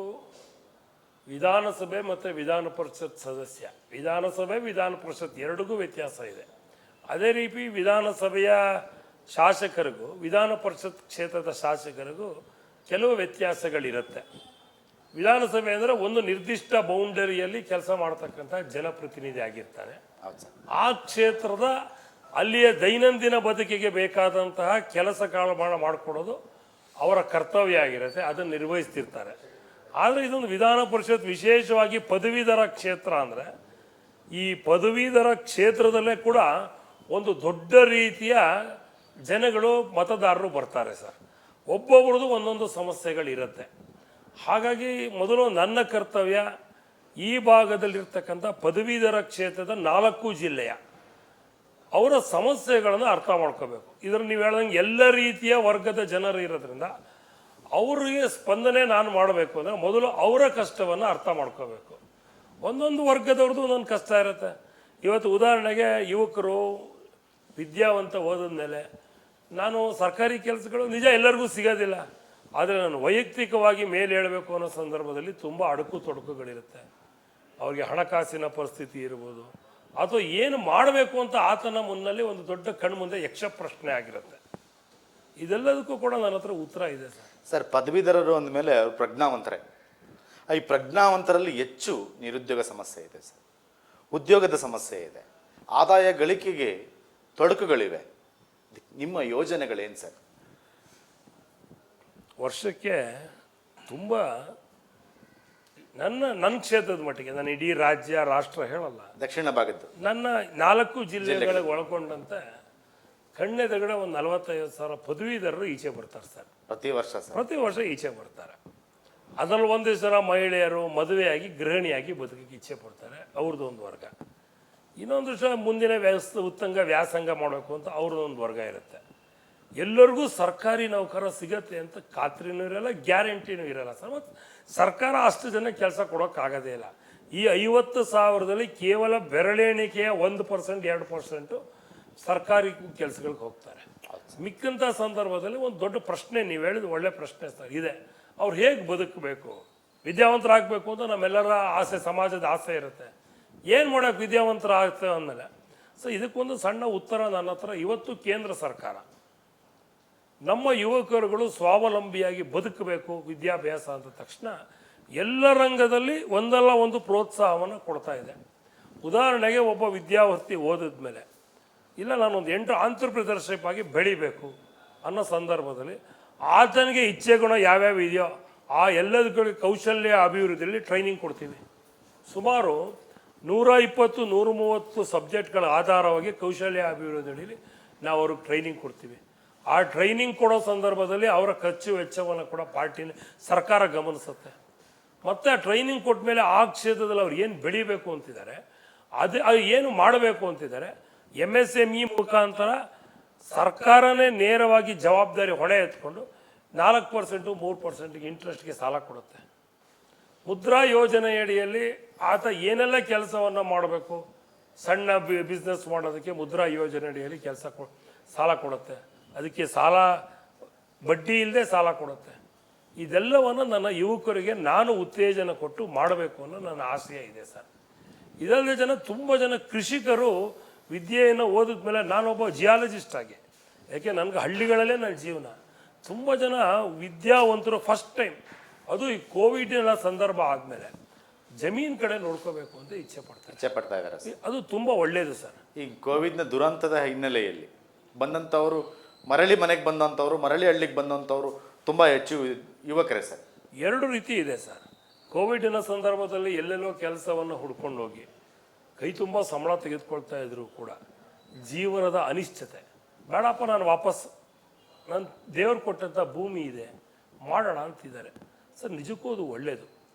[SPEAKER 2] ವಿಧಾನಸಭೆ ಮತ್ತು ವಿಧಾನ ಪರಿಷತ್ ಸದಸ್ಯ, ವಿಧಾನಸಭೆ ವಿಧಾನ ಪರಿಷತ್ ಎರಡಿಗೂ ವ್ಯತ್ಯಾಸ ಇದೆ. ಅದೇ ರೀತಿ ವಿಧಾನಸಭೆಯ ಶಾಸಕರಿಗೂ ವಿಧಾನ ಪರಿಷತ್ ಕ್ಷೇತ್ರದ ಶಾಸಕರಿಗೂ ಕೆಲವು ವ್ಯತ್ಯಾಸಗಳಿರುತ್ತೆ. ವಿಧಾನಸಭೆ ಅಂದರೆ ಒಂದು ನಿರ್ದಿಷ್ಟ ಬೌಂಡರಿಯಲ್ಲಿ ಕೆಲಸ ಮಾಡ್ತಕ್ಕಂಥ ಜನಪ್ರತಿನಿಧಿ ಆಗಿರ್ತಾನೆ.
[SPEAKER 1] ಹೌದು ಸರ್.
[SPEAKER 2] ಆ ಕ್ಷೇತ್ರದ ಅಲ್ಲಿಯ ದೈನಂದಿನ ಬದುಕಿಗೆ ಬೇಕಾದಂತಹ ಕೆಲಸ ಕಾಲಮಾನ ಮಾಡಿಕೊಡೋದು ಅವರ ಕರ್ತವ್ಯ ಆಗಿರುತ್ತೆ, ಅದನ್ನು ನಿರ್ವಹಿಸ್ತಿರ್ತಾರೆ. ಆದರೆ ಇದೊಂದು ವಿಧಾನ ಪರಿಷತ್ ವಿಶೇಷವಾಗಿ ಪದವೀಧರ ಕ್ಷೇತ್ರ ಅಂದರೆ ಈ ಪದವೀಧರ ಕ್ಷೇತ್ರದಲ್ಲೇ ಕೂಡ ಒಂದು ದೊಡ್ಡ ರೀತಿಯ ಜನಗಳು ಮತದಾರರು ಬರ್ತಾರೆ ಸರ್. ಒಬ್ಬೊಬ್ರದ್ದು ಒಂದೊಂದು ಸಮಸ್ಯೆಗಳಿರುತ್ತೆ. ಹಾಗಾಗಿ ಮೊದಲು ನನ್ನ ಕರ್ತವ್ಯ ಈ ಭಾಗದಲ್ಲಿರ್ತಕ್ಕಂಥ ಪದವೀಧರ ಕ್ಷೇತ್ರದ 4 ಜಿಲ್ಲೆಯ ಅವರ ಸಮಸ್ಯೆಗಳನ್ನು ಅರ್ಥ ಮಾಡ್ಕೋಬೇಕು. ಇದನ್ನು ನೀವು ಹೇಳ್ದಂಗೆ ಎಲ್ಲ ರೀತಿಯ ವರ್ಗದ ಜನರು ಇರೋದ್ರಿಂದ ಅವರಿಗೆ ಸ್ಪಂದನೆ ನಾನು ಮಾಡಬೇಕು ಅಂದರೆ ಮೊದಲು ಅವರ ಕಷ್ಟವನ್ನು ಅರ್ಥ ಮಾಡ್ಕೋಬೇಕು. ಒಂದೊಂದು ವರ್ಗದವ್ರದ್ದು ಒಂದೊಂದು ಕಷ್ಟ ಇರುತ್ತೆ. ಇವತ್ತು ಉದಾಹರಣೆಗೆ ಯುವಕರು ವಿದ್ಯಾವಂತ ಹೋದ ಮೇಲೆ ನಾನು ಸರ್ಕಾರಿ ಕೆಲಸಗಳು ನಿಜ ಎಲ್ಲರಿಗೂ ಸಿಗೋದಿಲ್ಲ, ಆದರೆ ನಾನು ವೈಯಕ್ತಿಕವಾಗಿ ಮೇಲೆ ಹೇಳಬೇಕು ಅನ್ನೋ ಸಂದರ್ಭದಲ್ಲಿ ತುಂಬ ಅಡುಕು ತೊಡಕುಗಳಿರುತ್ತೆ. ಅವ್ರಿಗೆ ಹಣಕಾಸಿನ ಪರಿಸ್ಥಿತಿ ಇರ್ಬೋದು, ಅಥವಾ ಏನು ಮಾಡಬೇಕು ಅಂತ ಆತನ ಮುನ್ನಲ್ಲಿ ಒಂದು ದೊಡ್ಡ ಕಣ್ಮುಂದೆ ಯಕ್ಷ ಪ್ರಶ್ನೆ ಆಗಿರುತ್ತೆ. ಇದೆಲ್ಲದಕ್ಕೂ ಕೂಡ ನನ್ನ ಹತ್ರ ಉತ್ತರ ಇದೆ ಸರ್.
[SPEAKER 1] ಸರ್, ಪದವೀಧರರು ಅಂದಮೇಲೆ ಅವರು ಪ್ರಜ್ಞಾವಂತರೇ. ಈ ಪ್ರಜ್ಞಾವಂತರಲ್ಲಿ ಹೆಚ್ಚು ನಿರುದ್ಯೋಗ ಸಮಸ್ಯೆ ಇದೆ ಸರ್, ಉದ್ಯೋಗದ ಸಮಸ್ಯೆ ಇದೆ, ಆದಾಯ ಗಳಿಕೆಗೆ ತೊಡಕುಗಳಿವೆ. ನಿಮ್ಮ ಯೋಜನೆಗಳೇನು ಸರ್?
[SPEAKER 2] ವರ್ಷಕ್ಕೆ ತುಂಬ ನನ್ನ ಕ್ಷೇತ್ರದ ಮಟ್ಟಿಗೆ, ನಾನು ಇಡೀ ರಾಜ್ಯ ರಾಷ್ಟ್ರ ಹೇಳಲ್ಲ,
[SPEAKER 1] ದಕ್ಷಿಣ ಭಾಗದ್ದು
[SPEAKER 2] ನನ್ನ 4 ಜಿಲ್ಲೆಗಳಿಗೆ ಒಳಗೊಂಡಂತೆ ಕಣ್ಣೆದುರುಗಡೆ ಒಂದು 45,000 ಪದವೀಧರರು ಈಚೆ ಬರ್ತಾರೆ ಸರ್.
[SPEAKER 1] ಪ್ರತಿ ವರ್ಷ ಸರ್?
[SPEAKER 2] ಪ್ರತಿ ವರ್ಷ ಈಚೆ ಬರ್ತಾರೆ. ಅದರಲ್ಲಿ ಒಂದಿಷ್ಟು ಜನ ಮಹಿಳೆಯರು ಮದುವೆಯಾಗಿ ಗೃಹಿಣಿಯಾಗಿ ಬದುಕಿಗೆ ಇಚ್ಛೆ ಪಡ್ತಾರೆ, ಅವ್ರದ್ದು ಒಂದು ವರ್ಗ. ಇನ್ನೊಂದು ವಿಷಯ ಮುಂದಿನ ಉತ್ತಂಗ ವ್ಯಾಸಂಗ ಮಾಡಬೇಕು ಅಂತ ಅವ್ರದ್ದೊಂದು ವರ್ಗ ಇರುತ್ತೆ. ಎಲ್ಲರಿಗೂ ಸರ್ಕಾರಿ ನೌಕರ ಸಿಗತ್ತೆ ಅಂತ ಖಾತ್ರಿನೂ ಇರಲ್ಲ, ಗ್ಯಾರಂಟಿನೂ ಇರಲ್ಲ ಸರ್. ಮತ್ತು ಸರ್ಕಾರ ಅಷ್ಟು ಜನ ಕೆಲಸ ಕೊಡೋಕ್ಕಾಗೋದೇ ಇಲ್ಲ. ಈ 50,000ದಲ್ಲಿ ಕೇವಲ ಬೆರಳೆಣಿಕೆಯ 1%, 2% ಸರ್ಕಾರಿ ಕೆಲಸಗಳಿಗೆ ಹೋಗ್ತಾರೆ. ಮಿಕ್ಕಂಥ ಸಂದರ್ಭದಲ್ಲಿ ಒಂದು ದೊಡ್ಡ ಪ್ರಶ್ನೆ, ನೀವು ಹೇಳಿದ ಒಳ್ಳೆ ಪ್ರಶ್ನೆ ಸರ್ ಇದೆ. ಅವ್ರು ಹೇಗೆ ಬದುಕಬೇಕು, ವಿದ್ಯಾವಂತರಾಗಬೇಕು ಅಂತ ನಮ್ಮೆಲ್ಲರ ಆಸೆ, ಸಮಾಜದ ಆಸೆ ಇರುತ್ತೆ. ಏನು ಮಾಡೋಕ್ಕೆ ವಿದ್ಯಾವಂತರಾಗ್ತೇವೆ ಅಂದಮೇಲೆ ಸೊ ಇದಕ್ಕೊಂದು ಸಣ್ಣ ಉತ್ತರ ನನ್ನ ಹತ್ರ. ಇವತ್ತು ಕೇಂದ್ರ ಸರ್ಕಾರ ನಮ್ಮ ಯುವಕರುಗಳು ಸ್ವಾವಲಂಬಿಯಾಗಿ ಬದುಕಬೇಕು ವಿದ್ಯಾಭ್ಯಾಸ ಅಂದ ತಕ್ಷಣ ಎಲ್ಲ ರಂಗದಲ್ಲಿ ಒಂದಲ್ಲ ಒಂದು ಪ್ರೋತ್ಸಾಹವನ್ನು ಕೊಡ್ತಾ ಇದೆ. ಉದಾಹರಣೆಗೆ ಒಬ್ಬ ವಿದ್ಯಾರ್ಥಿ ಓದಿದ ಮೇಲೆ ಇಲ್ಲ ನಾನೊಂದು ಆಂಟ್ರಪ್ರಿನರ್ಶಿಪ್ ಆಗಿ ಬೆಳಿಬೇಕು ಅನ್ನೋ ಸಂದರ್ಭದಲ್ಲಿ ಆತನಿಗೆ ಇಚ್ಛೆ ಗುಣ ಯಾವ್ಯಾವ ಇದೆಯೋ ಆ ಎಲ್ಲದಕ್ಕೆ ಕೌಶಲ್ಯ ಅಭಿವೃದ್ಧಿಯಲ್ಲಿ ಟ್ರೈನಿಂಗ್ ಕೊಡ್ತೀವಿ. ಸುಮಾರು 120-130 ಸಬ್ಜೆಕ್ಟ್ಗಳ ಆಧಾರವಾಗಿ ಕೌಶಲ್ಯ ಅಭಿವೃದ್ಧಿಯಲ್ಲಿ ನಾವು ಅವ್ರಿಗೆ ಟ್ರೈನಿಂಗ್ ಕೊಡ್ತೀವಿ. ಆ ಟ್ರೈನಿಂಗ್ ಕೊಡೋ ಸಂದರ್ಭದಲ್ಲಿ ಅವರ ಖರ್ಚು ವೆಚ್ಚವನ್ನು ಕೂಡ ಸರ್ಕಾರ ಗಮನಿಸುತ್ತೆ. ಮತ್ತು ಆ ಟ್ರೈನಿಂಗ್ ಕೊಟ್ಟ ಮೇಲೆ ಆ ಕ್ಷೇತ್ರದಲ್ಲಿ ಅವ್ರು ಏನು ಬೆಳಿಬೇಕು ಅಂತಿದ್ದಾರೆ, ಅದು ಏನು ಮಾಡಬೇಕು ಅಂತಿದ್ದಾರೆ, MSME ಮುಖಾಂತರ ಸರ್ಕಾರನೇ ನೇರವಾಗಿ ಜವಾಬ್ದಾರಿ ಹೊಣೆ ಎತ್ಕೊಂಡು 4%, 3% ಇಂಟ್ರೆಸ್ಟ್ಗೆ ಸಾಲ ಕೊಡುತ್ತೆ. ಮುದ್ರಾ ಯೋಜನೆಯಡಿಯಲ್ಲಿ ಆತ ಏನೆಲ್ಲ ಕೆಲಸವನ್ನು ಮಾಡಬೇಕು, ಸಣ್ಣ ಬಿಸ್ನೆಸ್ ಮಾಡೋದಕ್ಕೆ ಮುದ್ರಾ ಯೋಜನೆ ಅಡಿಯಲ್ಲಿ ಸಾಲ ಕೊಡುತ್ತೆ. ಅದಕ್ಕೆ ಸಾಲ ಬಡ್ಡಿ ಇಲ್ಲದೆ ಸಾಲ ಕೊಡುತ್ತೆ. ಇದೆಲ್ಲವನ್ನು ನನ್ನ ಯುವಕರಿಗೆ ನಾನು ಉತ್ತೇಜನ ಕೊಟ್ಟು ಮಾಡಬೇಕು ಅನ್ನೋ ನನ್ನ ಆಶಯ ಇದೆ ಸರ್. ಇದಲ್ಲದೆ ತುಂಬ ಜನ ಕೃಷಿಕರು ವಿದ್ಯೆಯನ್ನು ಓದಿದ ಮೇಲೆ, ನಾನೊಬ್ಬ ಜಿಯಾಲಜಿಸ್ಟ್ ಆಗಿ, ಯಾಕೆ ನನಗೆ ಹಳ್ಳಿಗಳಲ್ಲೇ ನನ್ನ ಜೀವನ, ತುಂಬ ಜನ ವಿದ್ಯಾವಂತರು ಫಸ್ಟ್ ಟೈಮ್, ಅದು ಈ ಕೋವಿಡ್ನ ಸಂದರ್ಭ ಆದಮೇಲೆ ಜಮೀನು ಕಡೆ ನೋಡ್ಕೋಬೇಕು ಅಂತ ಇಚ್ಛೆ ಪಡ್ತಾ ಇದ್ದಾರೆ. ಅದು ತುಂಬ ಒಳ್ಳೆಯದು ಸರ್.
[SPEAKER 1] ಈ ಕೋವಿಡ್ನ ದುರಂತದ ಹಿನ್ನೆಲೆಯಲ್ಲಿ ಬಂದಂಥವರು, ಮರಳಿ ಮನೆಗೆ ಬಂದಂಥವ್ರು, ಮರಳಿ ಹಳ್ಳಿಗೆ ಬಂದಂಥವ್ರು ತುಂಬ ಹೆಚ್ಚು ಯುವಕರೇ ಸರ್.
[SPEAKER 2] 2 ರೀತಿ ಇದೆ ಸರ್. ಕೋವಿಡ್ನ ಸಂದರ್ಭದಲ್ಲಿ ಎಲ್ಲೆಲ್ಲೋ ಕೆಲಸವನ್ನು ಹುಡ್ಕೊಂಡು ಹೋಗಿ ಕೈ ತುಂಬ ಸಂಬಳ ತೆಗೆದುಕೊಳ್ತಾ ಇದ್ರು ಕೂಡ ಜೀವನದ ಅನಿಶ್ಚಿತೆ, ಬೇಡಪ್ಪ ನಾನು ವಾಪಸ್ ನನ್ನ ದೇವ್ರು ಕೊಟ್ಟಂಥ ಭೂಮಿ ಇದೆ ಮಾಡೋಣ ಅಂತಿದ್ದಾರೆ ಸರ್. ನಿಜಕ್ಕೂ ಅದು ಒಳ್ಳೆಯದು.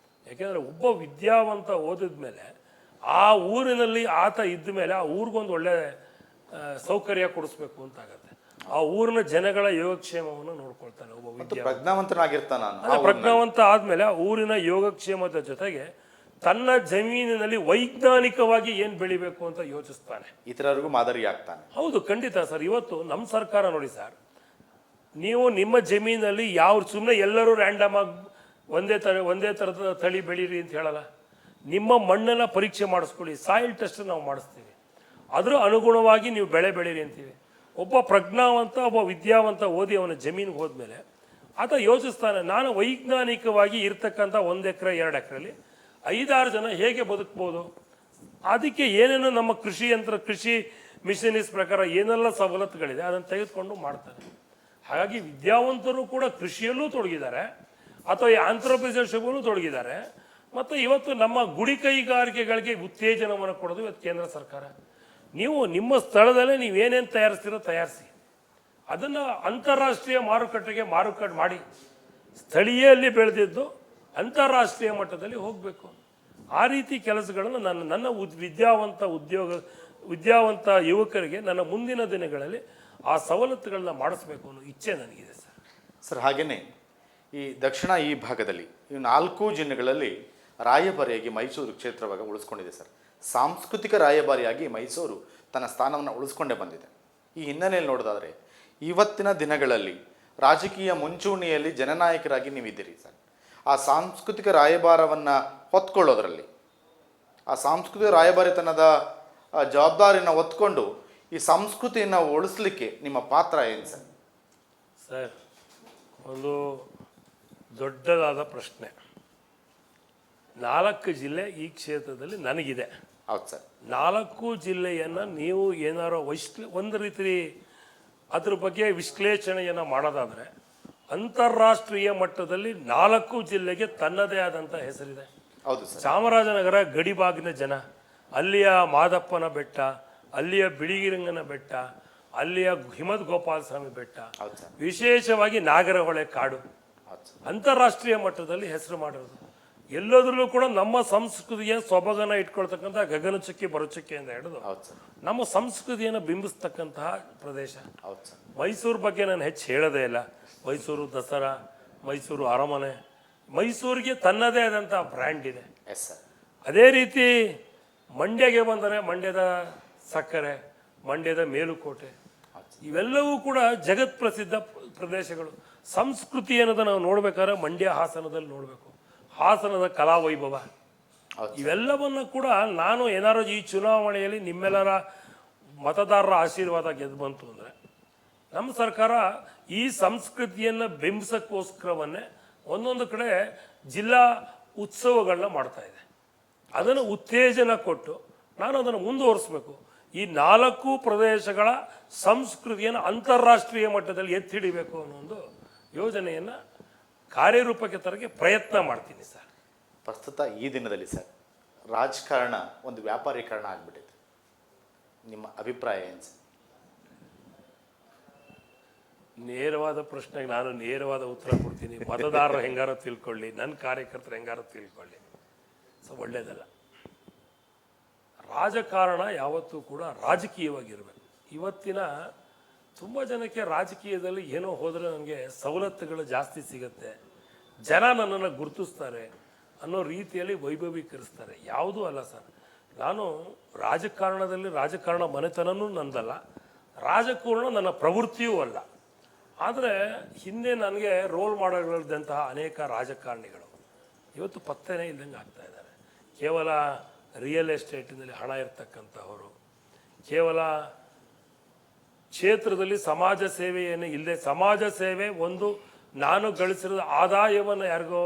[SPEAKER 2] ಯಾಕೆಂದರೆ ಒಬ್ಬ ವಿದ್ಯಾವಂತ ಓದಿದ ಮೇಲೆ ಆ ಊರಿನಲ್ಲಿ ಆತ ಇದ್ದ ಮೇಲೆ ಆ ಊರಿಗೊಂದು ಒಳ್ಳೆ ಸೌಕರ್ಯ ಕೊಡಿಸ್ಬೇಕು ಅಂತಾಗತ್ತೆ. ಆ ಊರಿನ ಜನಗಳ ಯೋಗಕ್ಷೇಮವನ್ನು ನೋಡ್ಕೊಳ್ತಾನೆ ಒಬ್ಬ ವಿದ್ಯಾವಂತ.
[SPEAKER 1] ಪ್ರಜ್ಞಾವಂತನಾಗಿರ್ತಾನೆ.
[SPEAKER 2] ಪ್ರಜ್ಞಾವಂತ ಆದಮೇಲೆ ಆ ಊರಿನ ಯೋಗಕ್ಷೇಮದ ಜೊತೆಗೆ ತನ್ನ ಜಮೀನಿನಲ್ಲಿ ವೈಜ್ಞಾನಿಕವಾಗಿ ಏನು ಬೆಳಿಬೇಕು ಅಂತ ಯೋಚಿಸ್ತಾನೆ,
[SPEAKER 1] ಇತರರಿಗೂ ಮಾದರಿ ಆಗ್ತಾನೆ.
[SPEAKER 2] ಹೌದು, ಖಂಡಿತ ಸರ್. ಇವತ್ತು ನಮ್ಮ ಸರ್ಕಾರ ನೋಡಿ ಸರ್, ನೀವು ನಿಮ್ಮ ಜಮೀನಲ್ಲಿ ಸುಮ್ಮನೆ ಎಲ್ಲರೂ ರ್ಯಾಂಡಮ್ ಆಗಿ ಒಂದೇ ಥರದ ತಳಿ ಬೆಳೀರಿ ಅಂತ ಹೇಳಲ್ಲ. ನಿಮ್ಮ ಮಣ್ಣೆಲ್ಲ ಪರೀಕ್ಷೆ ಮಾಡಿಸ್ಕೊಳ್ಳಿ, ಸಾಯಿಲ್ ಟೆಸ್ಟ್ ನಾವು ಮಾಡಿಸ್ತೀವಿ, ಅದರ ಅನುಗುಣವಾಗಿ ನೀವು ಬೆಳೆ ಬೆಳೀರಿ ಅಂತೀವಿ. ಒಬ್ಬ ಪ್ರಜ್ಞಾವಂತ ಒಬ್ಬ ವಿದ್ಯಾವಂತ ಓದಿ ಅವನ ಜಮೀನಿಗೆ ಹೋದ್ಮೇಲೆ ಆತ ಯೋಚಿಸ್ತಾನೆ, ನಾನು ವೈಜ್ಞಾನಿಕವಾಗಿ ಇರ್ತಕ್ಕಂಥ 1 ಎಕರೆ 2 ಎಕರೆಲಿ 5-6 ಜನ ಹೇಗೆ ಬದುಕ್ಬೋದು, ಅದಕ್ಕೆ ಏನೇನು ನಮ್ಮ ಕೃಷಿ ಮಿಷನರೀಸ್ ಪ್ರಕಾರ ಏನೆಲ್ಲ ಸವಲತ್ತುಗಳಿದೆ ಅದನ್ನು ತೆಗೆದುಕೊಂಡು ಮಾಡ್ತಾರೆ. ಹಾಗಾಗಿ ವಿದ್ಯಾವಂತರು ಕೂಡ ಕೃಷಿಯಲ್ಲೂ ತೊಡಗಿದ್ದಾರೆ ಅಥವಾ ಈ ಆಂಟ್ರಪ್ರಿನರ್ಶಿಪ್ನಲ್ಲೂ ತೊಡಗಿದ್ದಾರೆ. ಮತ್ತು ಇವತ್ತು ನಮ್ಮ ಗುಡಿ ಕೈಗಾರಿಕೆಗಳಿಗೆ ಉತ್ತೇಜನವನ್ನು ಕೊಡೋದು ಇವತ್ತು ಕೇಂದ್ರ ಸರ್ಕಾರ. ನೀವು ನಿಮ್ಮ ಸ್ಥಳದಲ್ಲೇ ನೀವೇನೇನು ತಯಾರಿಸ್ತೀರೋ ತಯಾರಿಸಿ, ಅದನ್ನು ಅಂತಾರಾಷ್ಟ್ರೀಯ ಮಾರುಕಟ್ಟೆಗೆ ಮಾರುಕಟ್ಟೆ ಮಾಡಿ ಸ್ಥಳೀಯಲ್ಲಿ ಬೆಳೆದಿದ್ದು ಅಂತಾರಾಷ್ಟ್ರೀಯ ಮಟ್ಟದಲ್ಲಿ ಹೋಗಬೇಕು. ಆ ರೀತಿ ಕೆಲಸಗಳನ್ನು ನನ್ನ ವಿದ್ಯಾವಂತ ಯುವಕರಿಗೆ ನನ್ನ ಮುಂದಿನ ದಿನಗಳಲ್ಲಿ ಆ ಸವಲತ್ತುಗಳನ್ನ ಮಾಡಿಸ್ಬೇಕು ಅನ್ನೋ ಇಚ್ಛೆ ನನಗಿದೆ
[SPEAKER 1] ಸರ್. ಹಾಗೆಯೇ ಈ ಭಾಗದಲ್ಲಿ ಈ 4 ಜಿಲ್ಲೆಗಳಲ್ಲಿ ರಾಯಭಾರಿಯಾಗಿ ಮೈಸೂರು ಕ್ಷೇತ್ರವಾಗಿ ಉಳಿಸ್ಕೊಂಡಿದೆ ಸರ್. ಸಾಂಸ್ಕೃತಿಕ ರಾಯಭಾರಿಯಾಗಿ ಮೈಸೂರು ತನ್ನ ಸ್ಥಾನವನ್ನು ಉಳಿಸ್ಕೊಂಡೇ ಬಂದಿದೆ. ಈ ಹಿನ್ನೆಲೆಯಲ್ಲಿ ನೋಡೋದಾದರೆ ಇವತ್ತಿನ ದಿನಗಳಲ್ಲಿ ರಾಜಕೀಯ ಮುಂಚೂಣಿಯಲ್ಲಿ ಜನನಾಯಕರಾಗಿ ನೀವಿದ್ದೀರಿ ಸರ್. ಆ ಸಾಂಸ್ಕೃತಿಕ ರಾಯಭಾರವನ್ನು ಹೊತ್ಕೊಳ್ಳೋದ್ರಲ್ಲಿ, ಆ ಸಾಂಸ್ಕೃತಿಕ ರಾಯಭಾರಿತನದ ಜವಾಬ್ದಾರಿಯನ್ನು ಹೊತ್ಕೊಂಡು ಈ ಸಂಸ್ಕೃತಿಯನ್ನು ಉಳಿಸ್ಲಿಕ್ಕೆ ನಿಮ್ಮ ಪಾತ್ರ ಏನು ಸರ್?
[SPEAKER 2] ಸರ್, ಒಂದು ದೊಡ್ಡದಾದ ಪ್ರಶ್ನೆ. 4 ಜಿಲ್ಲೆ ಈ ಕ್ಷೇತ್ರದಲ್ಲಿ ನನಗಿದೆ.
[SPEAKER 1] ಹೌದು ಸರ್.
[SPEAKER 2] 4 ಜಿಲ್ಲೆಯನ್ನು ನೀವು ಏನಾರೋ ಒಂದು ರೀತಿ ಅದ್ರ ಬಗ್ಗೆ ವಿಶ್ಲೇಷಣೆಯನ್ನು ಮಾಡೋದಾದರೆ ಅಂತಾರಾಷ್ಟ್ರೀಯ ಮಟ್ಟದಲ್ಲಿ 4 ಜಿಲ್ಲೆಗೆ ತನ್ನದೇ ಆದಂಥ ಹೆಸರಿದೆ.
[SPEAKER 1] ಹೌದು ಸರ್.
[SPEAKER 2] ಚಾಮರಾಜನಗರ ಗಡಿಭಾಗಿನ ಜನ, ಅಲ್ಲಿಯ ಮಾದಪ್ಪನ ಬೆಟ್ಟ, ಅಲ್ಲಿಯ ಬಿಳಿಗಿರಂಗನ ಬೆಟ್ಟ, ಅಲ್ಲಿಯ ಹಿಮದ್ ಗೋಪಾಲ ಸ್ವಾಮಿ ಬೆಟ್ಟ, ವಿಶೇಷವಾಗಿ ನಾಗರಹೊಳೆ ಕಾಡು ಅಂತಾರಾಷ್ಟ್ರೀಯ ಮಟ್ಟದಲ್ಲಿ ಹೆಸರು ಮಾಡಿರೋದು. ಎಲ್ಲದರಲ್ಲೂ ಕೂಡ ನಮ್ಮ ಸಂಸ್ಕೃತಿಯ ಸೊಬಗನ ಇಟ್ಕೊಳ್ತಕ್ಕಂಥ ಗಗನಚುಕ್ಕಿ ಬರಚುಕ್ಕಿಯಿಂದ ಹಿಡಿದು ನಮ್ಮ ಸಂಸ್ಕೃತಿಯನ್ನು ಬಿಂಬಿಸ್ತಕ್ಕಂತಹ ಪ್ರದೇಶ. ಮೈಸೂರು ಬಗ್ಗೆ ನಾನು ಹೆಚ್ಚು ಹೇಳೋದೇ ಇಲ್ಲ. ಮೈಸೂರು ದಸರಾ, ಮೈಸೂರು ಅರಮನೆ, ಮೈಸೂರಿಗೆ ತನ್ನದೇ ಆದಂಥ ಬ್ರ್ಯಾಂಡ್ ಇದೆ. ಅದೇ ರೀತಿ ಮಂಡ್ಯಗೆ ಬಂದರೆ ಮಂಡ್ಯದ ಸಕ್ಕರೆ, ಮಂಡ್ಯದ ಮೇಲುಕೋಟೆ, ಇವೆಲ್ಲವೂ ಕೂಡ ಜಗತ್ ಪ್ರಸಿದ್ಧ ಪ್ರದೇಶಗಳು. ಸಂಸ್ಕೃತಿ ಅನ್ನೋದನ್ನು ನಾವು ನೋಡ್ಬೇಕಾದ್ರೆ ಮಂಡ್ಯ ಹಾಸನದಲ್ಲಿ ನೋಡಬೇಕು. ಹಾಸನದ ಕಲಾವೈಭವ, ಇವೆಲ್ಲವನ್ನು ಕೂಡ ನಾನು ಏನಾರು ಈ ಚುನಾವಣೆಯಲ್ಲಿ ನಿಮ್ಮೆಲ್ಲರ ಮತದಾರರ ಆಶೀರ್ವಾದ ಗೆದ್ದು ಬಂತು ಅಂದರೆ ನಮ್ಮ ಸರ್ಕಾರ ಈ ಸಂಸ್ಕೃತಿಯನ್ನು ಬಿಂಬಿಸೋಕ್ಕೋಸ್ಕರವನ್ನೇ ಒಂದೊಂದು ಕಡೆ ಜಿಲ್ಲಾ ಉತ್ಸವಗಳನ್ನ ಮಾಡ್ತಾ ಇದೆ. ಅದನ್ನು ಉತ್ತೇಜನ ಕೊಟ್ಟು ನಾನು ಅದನ್ನು ಮುಂದುವರಿಸಬೇಕು. ಈ 4 ಪ್ರದೇಶಗಳ ಸಂಸ್ಕೃತಿಯನ್ನು ಅಂತಾರಾಷ್ಟ್ರೀಯ ಮಟ್ಟದಲ್ಲಿ ಎತ್ತಿಡಿಬೇಕು ಅನ್ನೋ ಒಂದು ಯೋಜನೆಯನ್ನು ಕಾರ್ಯರೂಪಕ್ಕೆ ತರಕ್ಕೆ ಪ್ರಯತ್ನ ಮಾಡ್ತೀನಿ ಸರ್.
[SPEAKER 1] ಪ್ರಸ್ತುತ ಈ ದಿನದಲ್ಲಿ ಸರ್ ರಾಜಕಾರಣ ಒಂದು ವ್ಯಾಪಾರೀಕರಣ ಆಗಿಬಿಟ್ಟಿದೆ. ನಿಮ್ಮ ಅಭಿಪ್ರಾಯ ಏನು ಸರ್?
[SPEAKER 2] ನೇರವಾದ ಪ್ರಶ್ನೆಗೆ ನಾನು ನೇರವಾದ ಉತ್ತರ ಕೊಡ್ತೀನಿ. ಮತದಾರರು ಹೆಂಗಾರ ತಿಳ್ಕೊಳ್ಳಿ, ನನ್ನ ಕಾರ್ಯಕರ್ತರು ಹೆಂಗಾರ ತಿಳ್ಕೊಳ್ಳಿ, ಸೊ ಒಳ್ಳೇದಲ್ಲ. ರಾಜಕಾರಣ ಯಾವತ್ತೂ ಕೂಡ ರಾಜಕೀಯವಾಗಿರಬೇಕು. ಇವತ್ತಿನ ತುಂಬ ಜನಕ್ಕೆ ರಾಜಕೀಯದಲ್ಲಿ ಏನೋ ಹೋದರೆ ನನಗೆ ಸವಲತ್ತುಗಳು ಜಾಸ್ತಿ ಸಿಗುತ್ತೆ, ಜನ ನನ್ನನ್ನು ಗುರುತಿಸ್ತಾರೆ ಅನ್ನೋ ರೀತಿಯಲ್ಲಿ ವೈಭವೀಕರಿಸ್ತಾರೆ. ಯಾವುದೂ ಅಲ್ಲ ಸರ್. ನಾನು ರಾಜಕಾರಣ ಮನೆತನನೂ ನಂದಲ್ಲ, ರಾಜಕಾರಣ ನನ್ನ ಪ್ರವೃತ್ತಿಯೂ ಅಲ್ಲ. ಆದರೆ ಹಿಂದೆ ನನಗೆ ರೋಲ್ ಮಾಡಲ್ದಂತಹ ಅನೇಕ ರಾಜಕಾರಣಿಗಳು ಇವತ್ತು ಪತ್ತೆನೇ ಇಲ್ದಂಗೆ ಆಗ್ತಾ ಇದ್ದಾರೆ. ಕೇವಲ ರಿಯಲ್ ಎಸ್ಟೇಟಿನಲ್ಲಿ ಹಣ ಇರ್ತಕ್ಕಂಥವರು, ಕೇವಲ ಕ್ಷೇತ್ರದಲ್ಲಿ ಸಮಾಜ ಸೇವೆಯನ್ನು ಇಲ್ಲದೆ, ಸಮಾಜ ಸೇವೆ ಒಂದು ನಾನು ಗಳಿಸಿರೋ ಆದಾಯವನ್ನು ಯಾರಿಗೋ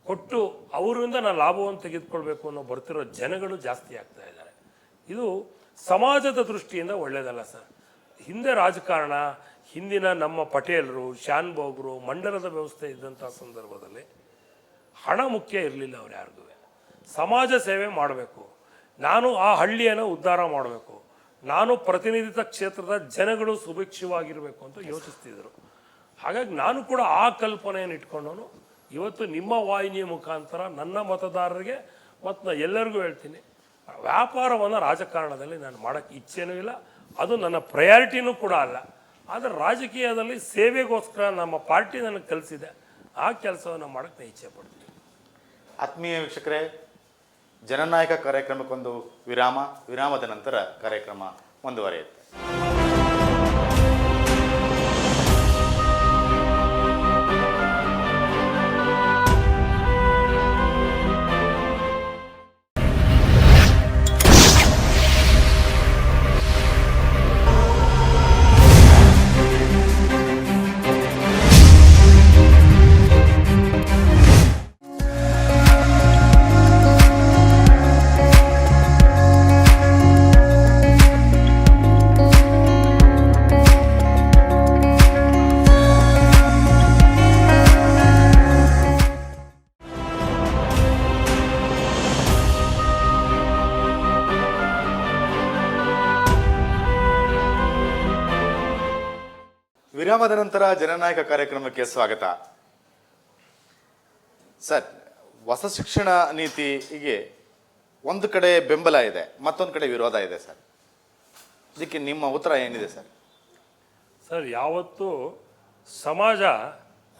[SPEAKER 2] ಕೊಟ್ಟು ಅವರಿಂದ ನಾನು ಲಾಭವನ್ನು ತೆಗೆದುಕೊಳ್ಬೇಕು ಅನ್ನೋ ಬರ್ತಿರೋ ಜನಗಳು ಜಾಸ್ತಿ ಆಗ್ತಾ ಇದ್ದಾರೆ. ಇದು ಸಮಾಜದ ದೃಷ್ಟಿಯಿಂದ ಒಳ್ಳೆಯದಲ್ಲ ಸರ್. ಹಿಂದೆ ರಾಜಕಾರಣ, ಹಿಂದಿನ ನಮ್ಮ ಪಟೇಲರು, ಶಾನ್ಭೋಗರು, ಮಂಡಲದ ವ್ಯವಸ್ಥೆ ಇದ್ದಂಥ ಸಂದರ್ಭದಲ್ಲಿ ಹಣ ಮುಖ್ಯ ಇರಲಿಲ್ಲ. ಅವ್ರು ಯಾರಿಗೂ ಸಮಾಜ ಸೇವೆ ಮಾಡಬೇಕು, ನಾನು ಆ ಹಳ್ಳಿಯನ್ನು ಉದ್ಧಾರ ಮಾಡಬೇಕು, ನಾನು ಪ್ರತಿನಿಧಿತ ಕ್ಷೇತ್ರದ ಜನಗಳು ಸುಭಿಕ್ಷವಾಗಿರಬೇಕು ಅಂತ ಯೋಚಿಸ್ತಿದ್ರು. ಹಾಗಾಗಿ ನಾನು ಕೂಡ ಆ ಕಲ್ಪನೆಯನ್ನು ಇಟ್ಕೊಂಡವನು ಇವತ್ತು ನಿಮ್ಮ ವಾಹಿನಿಯ ಮುಖಾಂತರ ನನ್ನ ಮತದಾರರಿಗೆ ಮತ್ತು ಎಲ್ಲರಿಗೂ ಹೇಳ್ತೀನಿ, ವ್ಯಾಪಾರವನ್ನು ರಾಜಕಾರಣದಲ್ಲಿ ನಾನು ಮಾಡೋಕ್ಕೆ ಇಚ್ಛೆನೂ ಇಲ್ಲ, ಅದು ನನ್ನ ಪ್ರಯಾರಿಟಿನೂ ಕೂಡ ಅಲ್ಲ. ಆದರೆ ರಾಜಕೀಯದಲ್ಲಿ ಸೇವೆಗೋಸ್ಕರ ನಮ್ಮ ಪಾರ್ಟಿ ನನಗೆ ಕಲಿಸಿದೆ, ಆ ಕೆಲಸವನ್ನು ಮಾಡೋಕ್ಕೆ ನಾನು ಇಚ್ಛೆ ಪಡ್ತೀನಿ.
[SPEAKER 1] ಆತ್ಮೀಯ ವೀಕ್ಷಕರೇ, ಜನನಾಯಕ ಕಾರ್ಯಕ್ರಮಕ್ಕೊಂದು ವಿರಾಮದ ನಂತರ ಕಾರ್ಯಕ್ರಮ ಮುಂದುವರಿಯುತ್ತೆ. ವಿರಾಮದ ನಂತರ ಜನನಾಯಕ ಕಾರ್ಯಕ್ರಮಕ್ಕೆ ಸ್ವಾಗತ. ಸರ್, ಹೊಸ ಶಿಕ್ಷಣ ನೀತಿಗೆ ಒಂದು ಕಡೆ ಬೆಂಬಲ ಇದೆ, ಮತ್ತೊಂದು ಕಡೆ ವಿರೋಧ ಇದೆ ಸರ್. ಇದಕ್ಕೆ ನಿಮ್ಮ ಉತ್ತರ ಏನಿದೆ ಸರ್?
[SPEAKER 2] ಸರ್, ಯಾವತ್ತೂ ಸಮಾಜ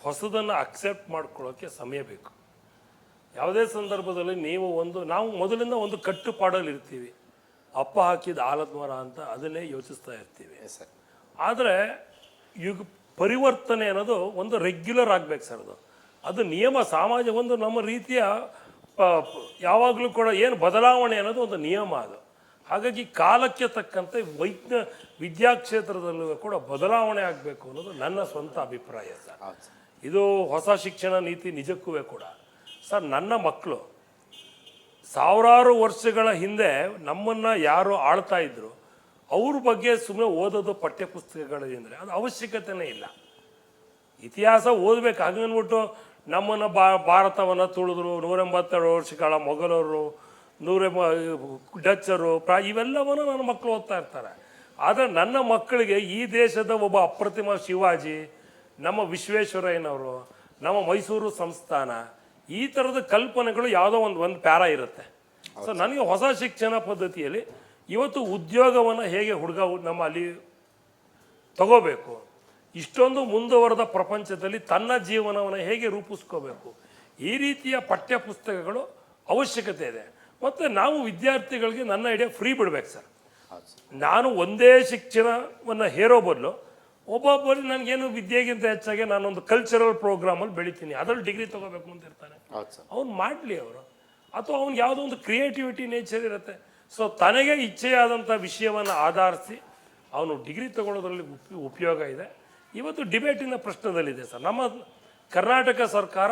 [SPEAKER 2] ಹೊಸದನ್ನು ಅಕ್ಸೆಪ್ಟ್ ಮಾಡ್ಕೊಳ್ಳೋಕ್ಕೆ ಸಮಯ ಬೇಕು. ಯಾವುದೇ ಸಂದರ್ಭದಲ್ಲಿ ನಾವು ಮೊದಲಿಂದ ಒಂದು ಕಟ್ಟುಪಾಡಲ್ಲಿ ಇರ್ತೀವಿ. ಅಪ್ಪ ಹಾಕಿದ ಆಲದ ಮರ ಅಂತ ಅದನ್ನೇ ಯೋಚಿಸ್ತಾ ಇರ್ತೀವಿ.
[SPEAKER 1] ಸರ್,
[SPEAKER 2] ಆದರೆ ಈಗ ಪರಿವರ್ತನೆ ಅನ್ನೋದು ಒಂದು ರೆಗ್ಯುಲರ್ ಆಗ್ಬೇಕು ಸರ್. ಅದು ನಿಯಮ, ಸಮಾಜ ಒಂದು ನಮ್ಮ ರೀತಿಯ ಯಾವಾಗಲೂ ಕೂಡ ಏನು ಬದಲಾವಣೆ ಅನ್ನೋದು ಒಂದು ನಿಯಮ. ಅದು ಹಾಗಾಗಿ ಕಾಲಕ್ಕೆ ತಕ್ಕಂತೆ ವಿದ್ಯಾಕ್ಷೇತ್ರದಲ್ಲೂ ಕೂಡ ಬದಲಾವಣೆ ಆಗಬೇಕು ಅನ್ನೋದು ನನ್ನ ಸ್ವಂತ ಅಭಿಪ್ರಾಯ ಸರ್. ಇದು ಹೊಸ ಶಿಕ್ಷಣ ನೀತಿ ನಿಜಕ್ಕೂ ಕೂಡ ಸರ್, ನನ್ನ ಮಕ್ಕಳು ಸಾವಿರಾರು ವರ್ಷಗಳ ಹಿಂದೆ ನಮ್ಮನ್ನು ಯಾರು ಆಳ್ತಾ ಇದ್ರು ಅವ್ರ ಬಗ್ಗೆ ಸುಮ್ಮನೆ ಓದೋದು ಪಠ್ಯಪುಸ್ತಕಗಳಿಂದರೆ ಅದು ಅವಶ್ಯಕತೆನೇ ಇಲ್ಲ. ಇತಿಹಾಸ ಓದಬೇಕು. ಹಾಗನ್ಬಿಟ್ಟು ನಮ್ಮನ್ನು ಭಾರತವನ್ನು ತುಳಿದ್ರು, 182 ವರ್ಷಗಳ ಮೊಘಲರು, ಡಚ್ಚರು, ಇವೆಲ್ಲವನ್ನು ನನ್ನ ಮಕ್ಕಳು ಓದ್ತಾ ಇರ್ತಾರೆ. ಆದರೆ ನನ್ನ ಮಕ್ಕಳಿಗೆ ಈ ದೇಶದ ಒಬ್ಬ ಅಪ್ರತಿಮ ಶಿವಾಜಿ, ನಮ್ಮ ವಿಶ್ವೇಶ್ವರಯ್ಯನವರು, ನಮ್ಮ ಮೈಸೂರು ಸಂಸ್ಥಾನ, ಈ ಥರದ ಕಲ್ಪನೆಗಳು ಯಾವುದೋ ಒಂದು ಪ್ಯಾರ ಇರುತ್ತೆ. ಸೊ ನನಗೆ ಹೊಸ ಶಿಕ್ಷಣ ಪದ್ಧತಿಯಲ್ಲಿ ಇವತ್ತು ಉದ್ಯೋಗವನ್ನು ಹೇಗೆ ನಮ್ಮ ಅಲ್ಲಿ ತಗೋಬೇಕು, ಇಷ್ಟೊಂದು ಮುಂದುವರೆದ ಪ್ರಪಂಚದಲ್ಲಿ ತನ್ನ ಜೀವನವನ್ನು ಹೇಗೆ ರೂಪಿಸ್ಕೋಬೇಕು, ಈ ರೀತಿಯ ಪಠ್ಯಪುಸ್ತಕಗಳು ಅವಶ್ಯಕತೆ ಇದೆ. ಮತ್ತು ನಾವು ವಿದ್ಯಾರ್ಥಿಗಳಿಗೆ ನನ್ನ ಐಡಿಯಾ ಫ್ರೀ ಬಿಡ್ಬೇಕು ಸರ್. ನಾನು ಒಂದೇ ಶಿಕ್ಷಣವನ್ನು ಹೇರೋ ಬದಲು ಒಬ್ಬೊಬ್ಬರು ನನಗೇನು ವಿದ್ಯೆಗಿಂತ ಹೆಚ್ಚಾಗಿ ನಾನೊಂದು ಕಲ್ಚರಲ್ ಪ್ರೋಗ್ರಾಮಲ್ಲಿ ಬೆಳಿತೀನಿ, ಅದರಲ್ಲಿ ಡಿಗ್ರಿ ತೊಗೋಬೇಕು ಅಂತ ಇರ್ತಾನೆ, ಅವ್ನು ಮಾಡಲಿ ಅವರು. ಅಥವಾ ಅವ್ನಿಗೆ ಯಾವುದೋ ಒಂದು ಕ್ರಿಯೇಟಿವಿಟಿ ನೇಚರ್ ಇರುತ್ತೆ. ಸೊ ತನಗೆ ಇಚ್ಛೆಯಾದಂಥ ವಿಷಯವನ್ನು ಆಧರಿಸಿ ಅವನು ಡಿಗ್ರಿ ತಗೊಳ್ಳೋದ್ರಲ್ಲಿ ಉಪಯೋಗ ಇದೆ. ಇವತ್ತು ಡಿಬೇಟಿನ ಪ್ರಶ್ನದಲ್ಲಿದೆ ಸರ್. ನಮ್ಮ ಕರ್ನಾಟಕ ಸರ್ಕಾರ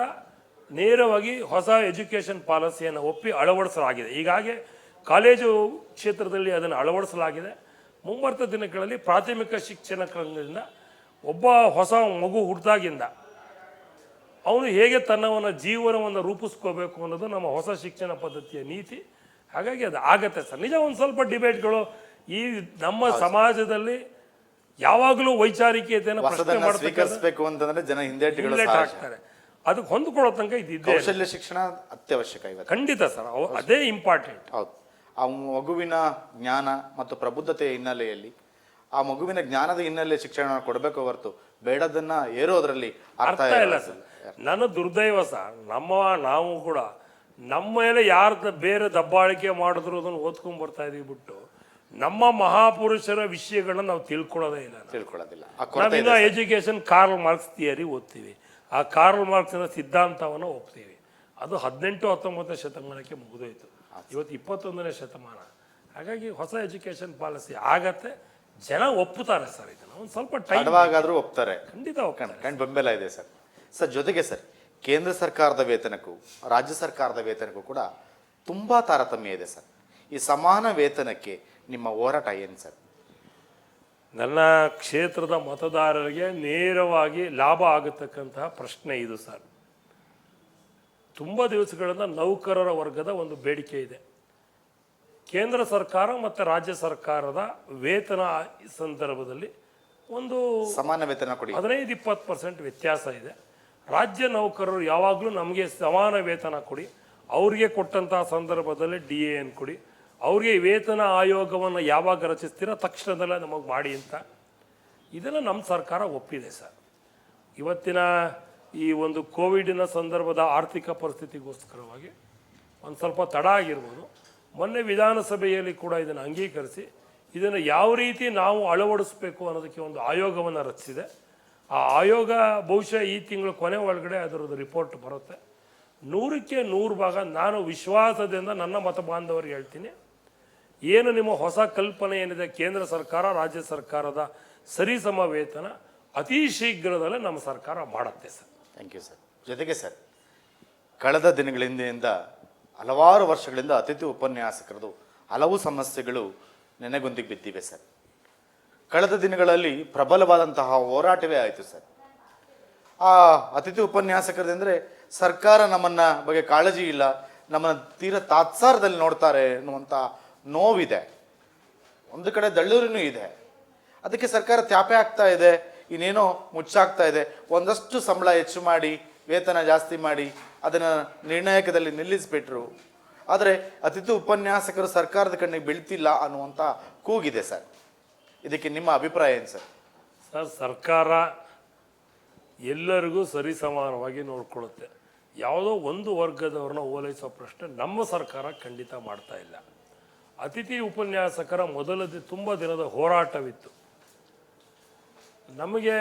[SPEAKER 2] ನೇರವಾಗಿ ಹೊಸ ಎಜುಕೇಷನ್ ಪಾಲಿಸಿಯನ್ನು ಒಪ್ಪಿ ಅಳವಡಿಸಲಾಗಿದೆ. ಹೀಗಾಗಿ ಕಾಲೇಜು ಕ್ಷೇತ್ರದಲ್ಲಿ ಅದನ್ನು ಅಳವಡಿಸಲಾಗಿದೆ. ಮುಂಬರ್ತ ದಿನಗಳಲ್ಲಿ ಪ್ರಾಥಮಿಕ ಶಿಕ್ಷಣದಿಂದ ಒಬ್ಬ ಹೊಸ ಮಗು ಹುಟ್ಟಿದಾಗಿಂದ ಅವನು ಹೇಗೆ ತನ್ನವನ್ನ ಜೀವನವನ್ನು ರೂಪಿಸ್ಕೋಬೇಕು ಅನ್ನೋದು ನಮ್ಮ ಹೊಸ ಶಿಕ್ಷಣ ಪದ್ಧತಿಯ ನೀತಿ. ಹಾಗಾಗಿ ಅದು ಆಗತ್ತೆ ಸರ್. ನಿಜ ಒಂದು ಸ್ವಲ್ಪ ಡಿಬೇಟ್ಗಳು ಈ ನಮ್ಮ ಸಮಾಜದಲ್ಲಿ ಯಾವಾಗಲೂ ವೈಚಾರಿಕತೆಯನ್ನು ಪ್ರಶ್ನೆ
[SPEAKER 1] ಸ್ವೀಕರಿಸಬೇಕು ಅಂತಂದ್ರೆ ಜನ ಹಿಂದೇಟುಗಳು
[SPEAKER 2] ಹಾಕ್ತಾರೆ. ಅದಕ್ಕೆ ಹೊಂದ್ಕೊಳ್ಳೋ ತನಕ ಇದ್ದಿದ್ದೆ.
[SPEAKER 1] ಕೌಶಲ್ಯ ಶಿಕ್ಷಣ ಅತ್ಯವಶ್ಯಕ ಇವತ್ತು.
[SPEAKER 2] ಖಂಡಿತ ಸರ್, ಅದೇ ಇಂಪಾರ್ಟೆಂಟ್.
[SPEAKER 1] ಹೌದು. ಆ ಮಗುವಿನ ಜ್ಞಾನ ಮತ್ತು ಪ್ರಬುದ್ಧತೆಯ ಹಿನ್ನೆಲೆಯಲ್ಲಿ ಆ ಮಗುವಿನ ಜ್ಞಾನದ ಹಿನ್ನೆಲೆ ಶಿಕ್ಷಣ ಕೊಡಬೇಕು ಹೊರತು ಬೇಡದನ್ನ ಏರೋದ್ರಲ್ಲಿ
[SPEAKER 2] ಅರ್ಥ ಇಲ್ಲ ಸರ್. ನನ್ನ ದುರ್ದೈವ ಸರ್, ನಾವು ಕೂಡ ನಮ್ಮ ಮೇಲೆ ಯಾರು ಬೇರೆ ದಬ್ಬಾಳಿಕೆ ಮಾಡಿದ್ರು ಅದನ್ನು ಓದ್ಕೊಂಡ್ ಬರ್ತಾ ಇದೀವಿ ಬಿಟ್ಟು ನಮ್ಮ ಮಹಾಪುರುಷರ ವಿಷಯಗಳನ್ನ ನಾವು ತಿಳ್ಕೊಳ್ಳೋದಿಲ್ಲ. ನಾವಿನ್ನ ಎಜುಕೇಶನ್ ಕಾರ್ಲ್ ಮಾರ್ಕ್ಸ್ ಥಿಯರಿ ಓದ್ತೀವಿ. ಆ ಕಾರ್ಲ್ ಮಾರ್ಕ್ಸ್ನ ಸಿದ್ಧಾಂತವನ್ನು ಒಪ್ತೀವಿ. ಅದು 18-19ನೇ ಶತಮಾನಕ್ಕೆ ಮುಗಿದೋಯ್ತು. ಇವತ್ತು 21ನೇ ಶತಮಾನ. ಹಾಗಾಗಿ ಹೊಸ ಎಜುಕೇಶನ್ ಪಾಲಿಸಿ ಆಗತ್ತೆ, ಜನ ಒಪ್ಪುತ್ತಾರೆ ಸರ್. ಇದನ್ನ ಒಂದು ಸ್ವಲ್ಪ
[SPEAKER 1] ಟೈಮ್ ಒಪ್ತಾರೆ.
[SPEAKER 2] ಖಂಡಿತ
[SPEAKER 1] ಕಂಡು ಬೆಂಬಲ ಇದೆ ಸರ್. ಸರ್, ಜೊತೆಗೆ ಸರ್, ಕೇಂದ್ರ ಸರ್ಕಾರದ ವೇತನಕ್ಕೂ ರಾಜ್ಯ ಸರ್ಕಾರದ ವೇತನಕ್ಕೂ ಕೂಡ ತುಂಬಾ ತಾರತಮ್ಯ ಇದೆ ಸರ್. ಈ ಸಮಾನ ವೇತನಕ್ಕೆ ನಿಮ್ಮ ಹೋರಾಟ ಏನು ಸರ್?
[SPEAKER 2] ನನ್ನ ಕ್ಷೇತ್ರದ ಮತದಾರರಿಗೆ ನೇರವಾಗಿ ಲಾಭ ಆಗತಕ್ಕಂತಹ ಪ್ರಶ್ನೆ ಇದು ಸರ್. ತುಂಬ ದಿವಸಗಳಿಂದ ನೌಕರರ ವರ್ಗದ ಒಂದು ಬೇಡಿಕೆ ಇದೆ. ಕೇಂದ್ರ ಸರ್ಕಾರ ಮತ್ತು ರಾಜ್ಯ ಸರ್ಕಾರದ ವೇತನ ಸಂದರ್ಭದಲ್ಲಿ ಒಂದು
[SPEAKER 1] ಸಮಾನ ವೇತನ ಕೊಡಿ,
[SPEAKER 2] 15-20% ವ್ಯತ್ಯಾಸ ಇದೆ. ರಾಜ್ಯ ನೌಕರರು ಯಾವಾಗಲೂ ನಮಗೆ ಸಮಾನ ವೇತನ ಕೊಡಿ, ಅವ್ರಿಗೆ ಕೊಟ್ಟಂತಹ ಸಂದರ್ಭದಲ್ಲಿ DAN ಕೊಡಿ, ಅವ್ರಿಗೆ ವೇತನ ಆಯೋಗವನ್ನು ಯಾವಾಗ ರಚಿಸ್ತೀರೋ ತಕ್ಷಣದಲ್ಲೇ ನಮಗೆ ಮಾಡಿ ಅಂತ. ಇದನ್ನು ನಮ್ಮ ಸರ್ಕಾರ ಒಪ್ಪಿದೆ ಸರ್. ಇವತ್ತಿನ ಈ ಒಂದು ಕೋವಿಡಿನ ಸಂದರ್ಭದ ಆರ್ಥಿಕ ಪರಿಸ್ಥಿತಿಗೋಸ್ಕರವಾಗಿ ಒಂದು ಸ್ವಲ್ಪ ತಡ ಆಗಿರ್ಬೋದು. ಮೊನ್ನೆ ವಿಧಾನಸಭೆಯಲ್ಲಿ ಕೂಡ ಇದನ್ನು ಅಂಗೀಕರಿಸಿ ಇದನ್ನು ಯಾವ ರೀತಿ ನಾವು ಅಳವಡಿಸಬೇಕು ಅನ್ನೋದಕ್ಕೆ ಒಂದು ಆಯೋಗವನ್ನು ರಚಿಸಿದೆ. ಆ ಆಯೋಗ ಬಹುಶಃ ಈ ತಿಂಗಳ ಕೊನೆ ಒಳಗಡೆ ಅದರದ್ದು ರಿಪೋರ್ಟ್ ಬರುತ್ತೆ. 100ಕ್ಕೆ 100 ಭಾಗ ನಾನು ವಿಶ್ವಾಸದಿಂದ ನನ್ನ ಮತ ಬಾಂಧವರಿಗೆ ಹೇಳ್ತೀನಿ, ಏನು ನಿಮ್ಮ ಹೊಸ ಕಲ್ಪನೆ ಏನಿದೆ ಕೇಂದ್ರ ಸರ್ಕಾರ ರಾಜ್ಯ ಸರ್ಕಾರದ ಸರಿಸಮ ವೇತನ ಅತಿ ಶೀಘ್ರದಲ್ಲೇ ನಮ್ಮ ಸರ್ಕಾರ ಮಾಡುತ್ತೆ ಸರ್.
[SPEAKER 1] Thank you sir. ಜೊತೆಗೆ ಸರ್, ಕಳೆದ ದಿನಗಳಿಂದ ಹಲವಾರು ವರ್ಷಗಳಿಂದ ಅತಿಥಿ ಉಪನ್ಯಾಸಕರದು ಹಲವು ಸಮಸ್ಯೆಗಳು ನೆನೆಗೊಂದಿಗೆ ಬಿದ್ದಿವೆ ಸರ್. ಕಳೆದ ದಿನಗಳಲ್ಲಿ ಪ್ರಬಲವಾದಂತಹ ಹೋರಾಟವೇ ಆಯಿತು ಸರ್. ಆ ಅತಿಥಿ ಉಪನ್ಯಾಸಕರದಂದರೆ ಸರ್ಕಾರ ನಮ್ಮನ್ನ ಬಗ್ಗೆ ಕಾಳಜಿ ಇಲ್ಲ, ನಮ್ಮನ್ನು ತೀರಾ ತಾತ್ಸಾರದಲ್ಲಿ ನೋಡ್ತಾರೆ ಅನ್ನುವಂಥ ನೋವಿದೆ. ಒಂದು ಕಡೆ ದಳ್ಳೂರಿನೂ ಇದೆ. ಅದಕ್ಕೆ ಸರ್ಕಾರ ತ್ಯಾಪೆ ಆಗ್ತಾ ಇದೆ. ಇನ್ನೇನೋ ಮುಚ್ಚಾಗ್ತಾ ಇದೆ, ಒಂದಷ್ಟು ಸಂಬಳ ಹೆಚ್ಚು ಮಾಡಿ ವೇತನ ಜಾಸ್ತಿ ಮಾಡಿ ಅದನ್ನು ನಿರ್ಣಾಯಕದಲ್ಲಿ ನಿಲ್ಲಿಸಿಬಿಟ್ರು. ಆದರೆ ಅತಿಥಿ ಉಪನ್ಯಾಸಕರು ಸರ್ಕಾರದ ಕಣ್ಣಿಗೆ ಬೀಳ್ತಿಲ್ಲ ಅನ್ನುವಂಥ ಕೂಗಿದೆ ಸರ್. ಇದಕ್ಕೆ ನಿಮ್ಮ ಅಭಿಪ್ರಾಯ ಏನು ಸರ್?
[SPEAKER 2] ಸರ್, ಸರ್ಕಾರ ಎಲ್ಲರಿಗೂ ಸರಿಸಮಾನವಾಗಿ ನೋಡ್ಕೊಳ್ಳುತ್ತೆ. ಯಾವುದೋ ಒಂದು ವರ್ಗದವ್ರನ್ನ ಓಲೈಸೋ ಪ್ರಶ್ನೆ ನಮ್ಮ ಸರ್ಕಾರ ಖಂಡಿತ ಮಾಡ್ತಾ ಇಲ್ಲ. ಅತಿಥಿ ಉಪನ್ಯಾಸಕರ ತುಂಬ ದಿನದ ಹೋರಾಟವಿತ್ತು. ನಮಗೆ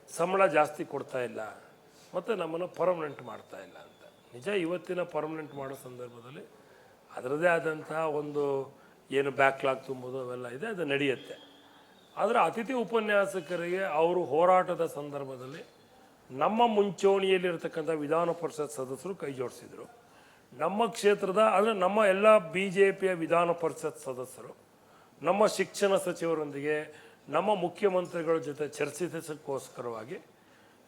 [SPEAKER 2] ಸಂಬಳ ಜಾಸ್ತಿ ಕೊಡ್ತಾ ಇಲ್ಲ ಮತ್ತು ನಮ್ಮನ್ನು ಪರ್ಮನೆಂಟ್ ಮಾಡ್ತಾ ಇಲ್ಲ ಅಂತ. ನಿಜ, ಇವತ್ತಿನ ಪರ್ಮನೆಂಟ್ ಮಾಡೋ ಸಂದರ್ಭದಲ್ಲಿ ಅದರದ್ದೇ ಆದಂತಹ ಒಂದು ಏನು ಬ್ಯಾಕ್ಲಾಗ್ ತುಂಬೋದು ಅವೆಲ್ಲ ಇದೆ, ಅದು ನಡೆಯುತ್ತೆ. ಆದರೆ ಅತಿಥಿ ಉಪನ್ಯಾಸಕರಿಗೆ ಅವರು ಹೋರಾಟದ ಸಂದರ್ಭದಲ್ಲಿ ನಮ್ಮ ಮುಂಚೂಣಿಯಲ್ಲಿರ್ತಕ್ಕಂಥ ವಿಧಾನ ಪರಿಷತ್ ಸದಸ್ಯರು ಕೈ ಜೋಡಿಸಿದರು. ನಮ್ಮ ಕ್ಷೇತ್ರದ ಅಂದರೆ ನಮ್ಮ ಎಲ್ಲ BJPಯ ವಿಧಾನ ಪರಿಷತ್ ಸದಸ್ಯರು ನಮ್ಮ ಶಿಕ್ಷಣ ಸಚಿವರೊಂದಿಗೆ ನಮ್ಮ ಮುಖ್ಯಮಂತ್ರಿಗಳ ಜೊತೆ ಚರ್ಚಿಸೋಕ್ಕೋಸ್ಕರವಾಗಿ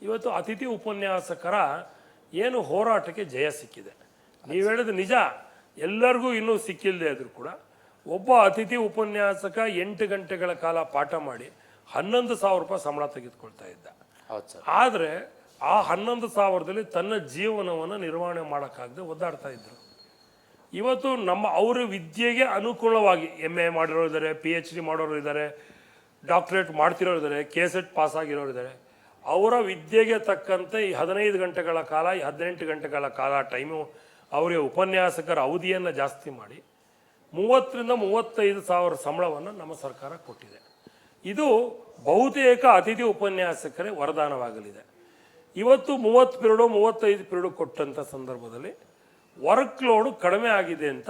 [SPEAKER 2] ಇವತ್ತು ಅತಿಥಿ ಉಪನ್ಯಾಸಕರ ಏನು ಹೋರಾಟಕ್ಕೆ ಜಯ ಸಿಕ್ಕಿದೆ. ನೀವು ಹೇಳಿದ ನಿಜ, ಎಲ್ಲರಿಗೂ ಇನ್ನೂ ಸಿಕ್ಕಿಲ್ಲದೆ ಇದ್ರೂ ಕೂಡ ಒಬ್ಬ ಅತಿಥಿ ಉಪನ್ಯಾಸಕ 8 ಗಂಟೆಗಳ ಕಾಲ ಪಾಠ ಮಾಡಿ 11,000 ರೂಪಾಯಿ ಸಂಬಳ ತೆಗೆದುಕೊಳ್ತಾ ಇದ್ದ.
[SPEAKER 1] ಹೌದು ಸರ್.
[SPEAKER 2] ಆದರೆ ಆ 11,000ದಲ್ಲಿ ತನ್ನ ಜೀವನವನ್ನು ನಿರ್ವಹಣೆ ಮಾಡೋಕ್ಕಾಗದೆ ಒದ್ದಾಡ್ತಾ ಇದ್ರು. ಇವತ್ತು ಅವರ ವಿದ್ಯೆಗೆ ಅನುಕೂಲವಾಗಿ MA ಮಾಡಿರೋರು ಇದ್ದಾರೆ, PhD ಮಾಡೋರು ಇದ್ದಾರೆ, ಡಾಕ್ಟರೇಟ್ ಮಾಡ್ತಿರೋರು ಇದ್ದಾರೆ, KSET ಪಾಸ್ ಆಗಿರೋರು ಇದ್ದಾರೆ. ಅವರ ವಿದ್ಯೆಗೆ ತಕ್ಕಂತೆ ಈ 15 ಗಂಟೆಗಳ ಕಾಲ, ಈ 18 ಗಂಟೆಗಳ ಕಾಲ ಟೈಮು ಅವರಿಗೆ ಉಪನ್ಯಾಸಕರ ಅವಧಿಯನ್ನು ಜಾಸ್ತಿ ಮಾಡಿ 30,000ರಿಂದ 35,000 ಸಂಬಳವನ್ನು ನಮ್ಮ ಸರ್ಕಾರ ಕೊಟ್ಟಿದೆ. ಇದು ಬಹುತೇಕ ಅತಿಥಿ ಉಪನ್ಯಾಸಕರೇ ವರದಾನವಾಗಲಿದೆ. ಇವತ್ತು 30 ಪೀರಿಯಡು 35 ಪೀರಿಯಡು ಕೊಟ್ಟಂಥ ಸಂದರ್ಭದಲ್ಲಿ ವರ್ಕ್ ಲೋಡು ಕಡಿಮೆ ಆಗಿದೆ ಅಂತ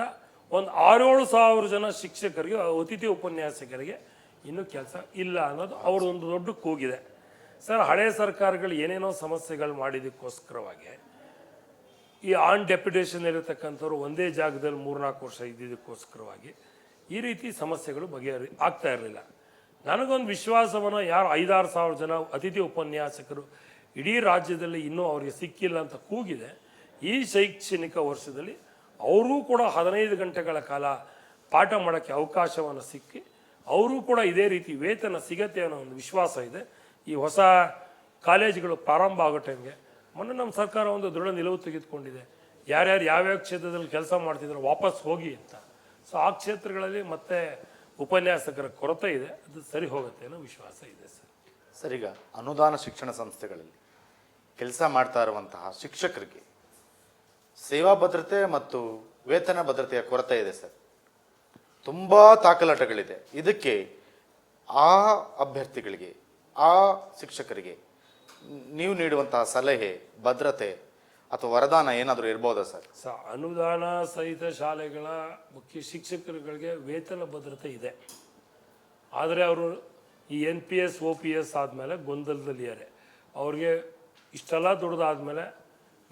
[SPEAKER 2] ಒಂದು 6-7 ಸಾವಿರ ಜನ ಶಿಕ್ಷಕರಿಗೆ, ಅತಿಥಿ ಉಪನ್ಯಾಸಕರಿಗೆ ಇನ್ನೂ ಕೆಲಸ ಇಲ್ಲ ಅನ್ನೋದು ಅವ್ರದ್ದೊಂದು ದೊಡ್ಡ ಕೂಗಿದೆ. ಸರ್, ಹಳೆ ಸರ್ಕಾರಗಳು ಏನೇನೋ ಸಮಸ್ಯೆಗಳು ಮಾಡಿದ್ದಕ್ಕೋಸ್ಕರವಾಗಿ ಈ ಆನ್ ಡೆಪ್ಯುಟೇಷನ್ ಇರತಕ್ಕಂಥವ್ರು ಒಂದೇ ಜಾಗದಲ್ಲಿ 3-4 ವರ್ಷ ಇದ್ದಿದ್ದಕ್ಕೋಸ್ಕರವಾಗಿ ಈ ರೀತಿ ಸಮಸ್ಯೆಗಳು ಆಗ್ತಾ ಇರಲಿಲ್ಲ. ನನಗೊಂದು ವಿಶ್ವಾಸವನ್ನು ಯಾರು 5-6 ಸಾವಿರ ಜನ ಅತಿಥಿ ಉಪನ್ಯಾಸಕರು ಇಡೀ ರಾಜ್ಯದಲ್ಲಿ ಇನ್ನೂ ಅವರಿಗೆ ಸಿಕ್ಕಿಲ್ಲ ಅಂತ ಕೂಗಿದೆ. ಈ ಶೈಕ್ಷಣಿಕ ವರ್ಷದಲ್ಲಿ ಅವರೂ ಕೂಡ 15 ಗಂಟೆಗಳ ಕಾಲ ಪಾಠ ಮಾಡೋಕ್ಕೆ ಅವಕಾಶವನ್ನು ಸಿಕ್ಕಿ ಅವರೂ ಕೂಡ ಇದೇ ರೀತಿ ವೇತನ ಸಿಗತ್ತೆ ಅನ್ನೋ ಒಂದು ವಿಶ್ವಾಸ ಇದೆ. ಈ ಹೊಸ ಕಾಲೇಜುಗಳು ಪ್ರಾರಂಭ ಆಗೋ ಟೈಮ್ಗೆ ಮೊನ್ನೆ ನಮ್ಮ ಸರ್ಕಾರ ಒಂದು ದೃಢ ನಿಲುವು ತೆಗೆದುಕೊಂಡಿದೆ. ಯಾರ್ಯಾರು ಯಾವ್ಯಾವ ಕ್ಷೇತ್ರದಲ್ಲಿ ಕೆಲಸ ಮಾಡ್ತಿದ್ರು ವಾಪಸ್ ಹೋಗಿ ಅಂತ. ಸೊ ಆ ಕ್ಷೇತ್ರಗಳಲ್ಲಿ ಮತ್ತೆ ಉಪನ್ಯಾಸಕರ ಕೊರತೆ ಇದೆ, ಅದು ಸರಿ ಹೋಗುತ್ತೆ ಅನ್ನೋ ವಿಶ್ವಾಸ ಇದೆ ಸರ್.
[SPEAKER 1] ಸರ್, ಈಗ ಅನುದಾನ ಶಿಕ್ಷಣ ಸಂಸ್ಥೆಗಳಲ್ಲಿ ಕೆಲಸ ಮಾಡ್ತಾ ಇರುವಂತಹ ಶಿಕ್ಷಕರಿಗೆ ಸೇವಾ ಭದ್ರತೆ ಮತ್ತು ವೇತನ ಭದ್ರತೆಯ ಕೊರತೆ ಇದೆ ಸರ್. ತುಂಬ ತಾಕಲಾಟಗಳಿದೆ. ಇದಕ್ಕೆ ಆ ಅಭ್ಯರ್ಥಿಗಳಿಗೆ, ಆ ಶಿಕ್ಷಕರಿಗೆ ನೀವು ನೀಡುವಂತಹ ಸಲಹೆ, ಭದ್ರತೆ ಅಥವಾ ವರದಾನ ಏನಾದರೂ ಇರ್ಬೋದಾ ಸರ್?
[SPEAKER 2] ಅನುದಾನ ಸಹಿತ ಶಾಲೆಗಳ ಮುಖ್ಯ ಶಿಕ್ಷಕರುಗಳಿಗೆ ವೇತನ ಭದ್ರತೆ ಇದೆ. ಆದರೆ ಅವರು ಈ NPS OPS ಆದಮೇಲೆ ಗೊಂದಲದಲ್ಲಿದ್ದಾರೆ. ಅವ್ರಿಗೆ ಇಷ್ಟೆಲ್ಲ ದುಡ್ದಾದ್ಮೇಲೆ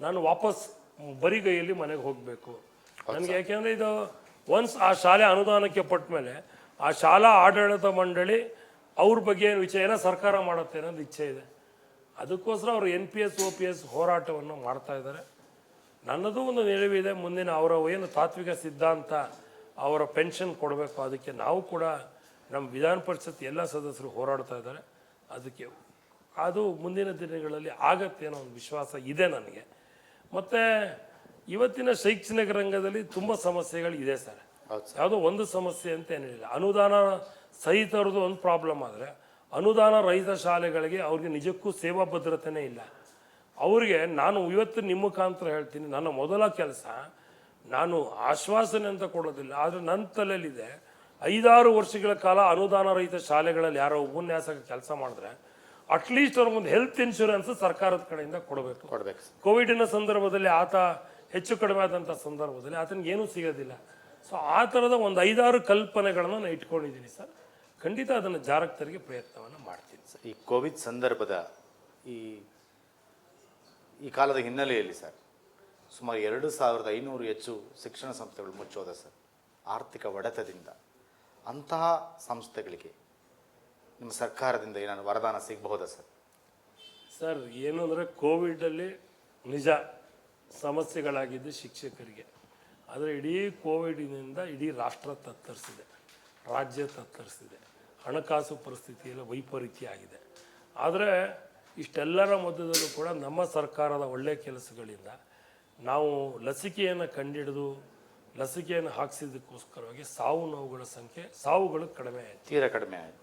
[SPEAKER 2] ನಾನು ವಾಪಸ್ ಬರಿಗೈಯಲ್ಲಿ ಮನೆಗೆ ಹೋಗಬೇಕು ನನಗೆ. ಯಾಕೆಂದರೆ ಇದು ಒನ್ಸ್ ಆ ಶಾಲೆ ಅನುದಾನಕ್ಕೆ ಪಟ್ಟ ಮೇಲೆ ಆ ಶಾಲಾ ಆಡಳಿತ ಮಂಡಳಿ ಅವ್ರ ಬಗ್ಗೆ ಏನು ವಿಚಾರ ಸರ್ಕಾರ ಮಾಡುತ್ತೆ ಅನ್ನೋದು ಇಚ್ಛೆ ಇದೆ. ಅದಕ್ಕೋಸ್ಕರ ಅವರು NPS OPS ಹೋರಾಟವನ್ನು ಮಾಡ್ತಾ ಇದ್ದಾರೆ. ನನ್ನದು ಒಂದು ನಿಲುವಿದೆ, ಮುಂದಿನ ಅವರ ಏನು ತಾತ್ವಿಕ ಸಿದ್ಧಾಂತ, ಅವರ ಪೆನ್ಷನ್ ಕೊಡಬೇಕು, ಅದಕ್ಕೆ ನಾವು ಕೂಡ ನಮ್ಮ ವಿಧಾನ ಪರಿಷತ್ ಎಲ್ಲ ಸದಸ್ಯರು ಹೋರಾಡ್ತಾ ಇದ್ದಾರೆ. ಅದಕ್ಕೆ ಅದು ಮುಂದಿನ ದಿನಗಳಲ್ಲಿ ಆಗತ್ತೆ ಅನ್ನೋ ಒಂದು ವಿಶ್ವಾಸ ಇದೆ ನನಗೆ. ಮತ್ತು ಇವತ್ತಿನ ಶೈಕ್ಷಣಿಕ ರಂಗದಲ್ಲಿ ತುಂಬ ಸಮಸ್ಯೆಗಳು ಇದೆ ಸರ್. ಯಾವುದೋ ಒಂದು ಸಮಸ್ಯೆ ಅಂತ ಏನಿಲ್ಲ. ಅನುದಾನ ಸಹಿತರದ್ದು ಒಂದು ಪ್ರಾಬ್ಲಮ್ ಆದರೆ ಅನುದಾನ ರಹಿತ ಶಾಲೆಗಳಿಗೆ ಅವ್ರಿಗೆ ನಿಜಕ್ಕೂ ಸೇವಾ ಭದ್ರತೆನೇ ಇಲ್ಲ. ಅವರಿಗೆ ನಾನು ಇವತ್ತು ನಿಮ್ಮ ಮುಖಾಂತರ ಹೇಳ್ತೀನಿ, ನನ್ನ ಮೊದಲ ಕೆಲಸ ನಾನು ಆಶ್ವಾಸನೆ ಅಂತ ಕೊಡೋದಿಲ್ಲ, ಆದರೆ ನನ್ನ ತಲೆಯಲ್ಲಿದೆ 5-6 ವರ್ಷಗಳ ಕಾಲ ಅನುದಾನ ರಹಿತ ಶಾಲೆಗಳಲ್ಲಿ ಯಾರೋ ಉಪನ್ಯಾಸಕ ಕೆಲಸ ಮಾಡಿದ್ರೆ ಅಟ್ಲೀಸ್ಟ್ ಅವ್ರಿಗೊಂದು ಹೆಲ್ತ್ ಇನ್ಶೂರೆನ್ಸ್ ಸರ್ಕಾರದ ಕಡೆಯಿಂದ ಕೊಡಬೇಕು. ಕೋವಿಡಿನ ಸಂದರ್ಭದಲ್ಲಿ ಆತ ಹೆಚ್ಚು ಕಡಿಮೆ ಆದಂಥ ಸಂದರ್ಭದಲ್ಲಿ ಆತನಿಗೆ ಏನೂ ಸಿಗೋದಿಲ್ಲ. ಸೊ ಆ ಥರದ ಒಂದು 5-6 ಕಲ್ಪನೆಗಳನ್ನು ನಾನು ಇಟ್ಕೊಂಡಿದ್ದೀನಿ ಸರ್. ಖಂಡಿತ ಅದನ್ನು ಜಾರಕ್ಕೆ ತರಿಗೆ ಪ್ರಯತ್ನವನ್ನು ಮಾಡ್ತೀನಿ ಸರ್.
[SPEAKER 1] ಈ ಕೋವಿಡ್ ಸಂದರ್ಭದ ಈ ಕಾಲದ ಹಿನ್ನೆಲೆಯಲ್ಲಿ ಸರ್ ಸುಮಾರು 2,500 ಹೆಚ್ಚು ಶಿಕ್ಷಣ ಸಂಸ್ಥೆಗಳು ಮುಚ್ಚೋದ ಸರ್, ಆರ್ಥಿಕ ಹೊಡೆತದಿಂದ. ಅಂತಹ ಸಂಸ್ಥೆಗಳಿಗೆ ನಿಮ್ಮ ಸರ್ಕಾರದಿಂದ ಏನಾದ್ರು ವರದಾನ ಸಿಗಬಹುದಾ ಸರ್?
[SPEAKER 2] ಸರ್, ಏನು ಅಂದರೆ ಕೋವಿಡಲ್ಲಿ ನಿಜ ಸಮಸ್ಯೆಗಳಾಗಿದ್ದು ಶಿಕ್ಷಕರಿಗೆ. ಆದರೆ ಇಡೀ ಕೋವಿಡಿನಿಂದ ಇಡೀ ರಾಷ್ಟ್ರ ತತ್ತರಿಸಿದೆ, ರಾಜ್ಯ ತತ್ತರಿಸಿದೆ. ಹಣಕಾಸು ಪರಿಸ್ಥಿತಿಯಲ್ಲಿ ವೈಪರೀತ್ಯ ಆಗಿದೆ. ಆದರೆ ಇಷ್ಟೆಲ್ಲರ ಮಧ್ಯದಲ್ಲೂ ಕೂಡ ನಮ್ಮ ಸರ್ಕಾರದ ಒಳ್ಳೆಯ ಕೆಲಸಗಳಿಂದ ನಾವು ಲಸಿಕೆಯನ್ನು ಕಂಡಿಡಿದು ಲಸಿಕೆಯನ್ನು ಹಾಕಿಸಿದ್ದಕ್ಕೋಸ್ಕರವಾಗಿ ಸಾವುಗಳು ಕಡಿಮೆ ಆಯಿತು,
[SPEAKER 1] ತೀರಾ ಕಡಿಮೆ ಆಯಿತು.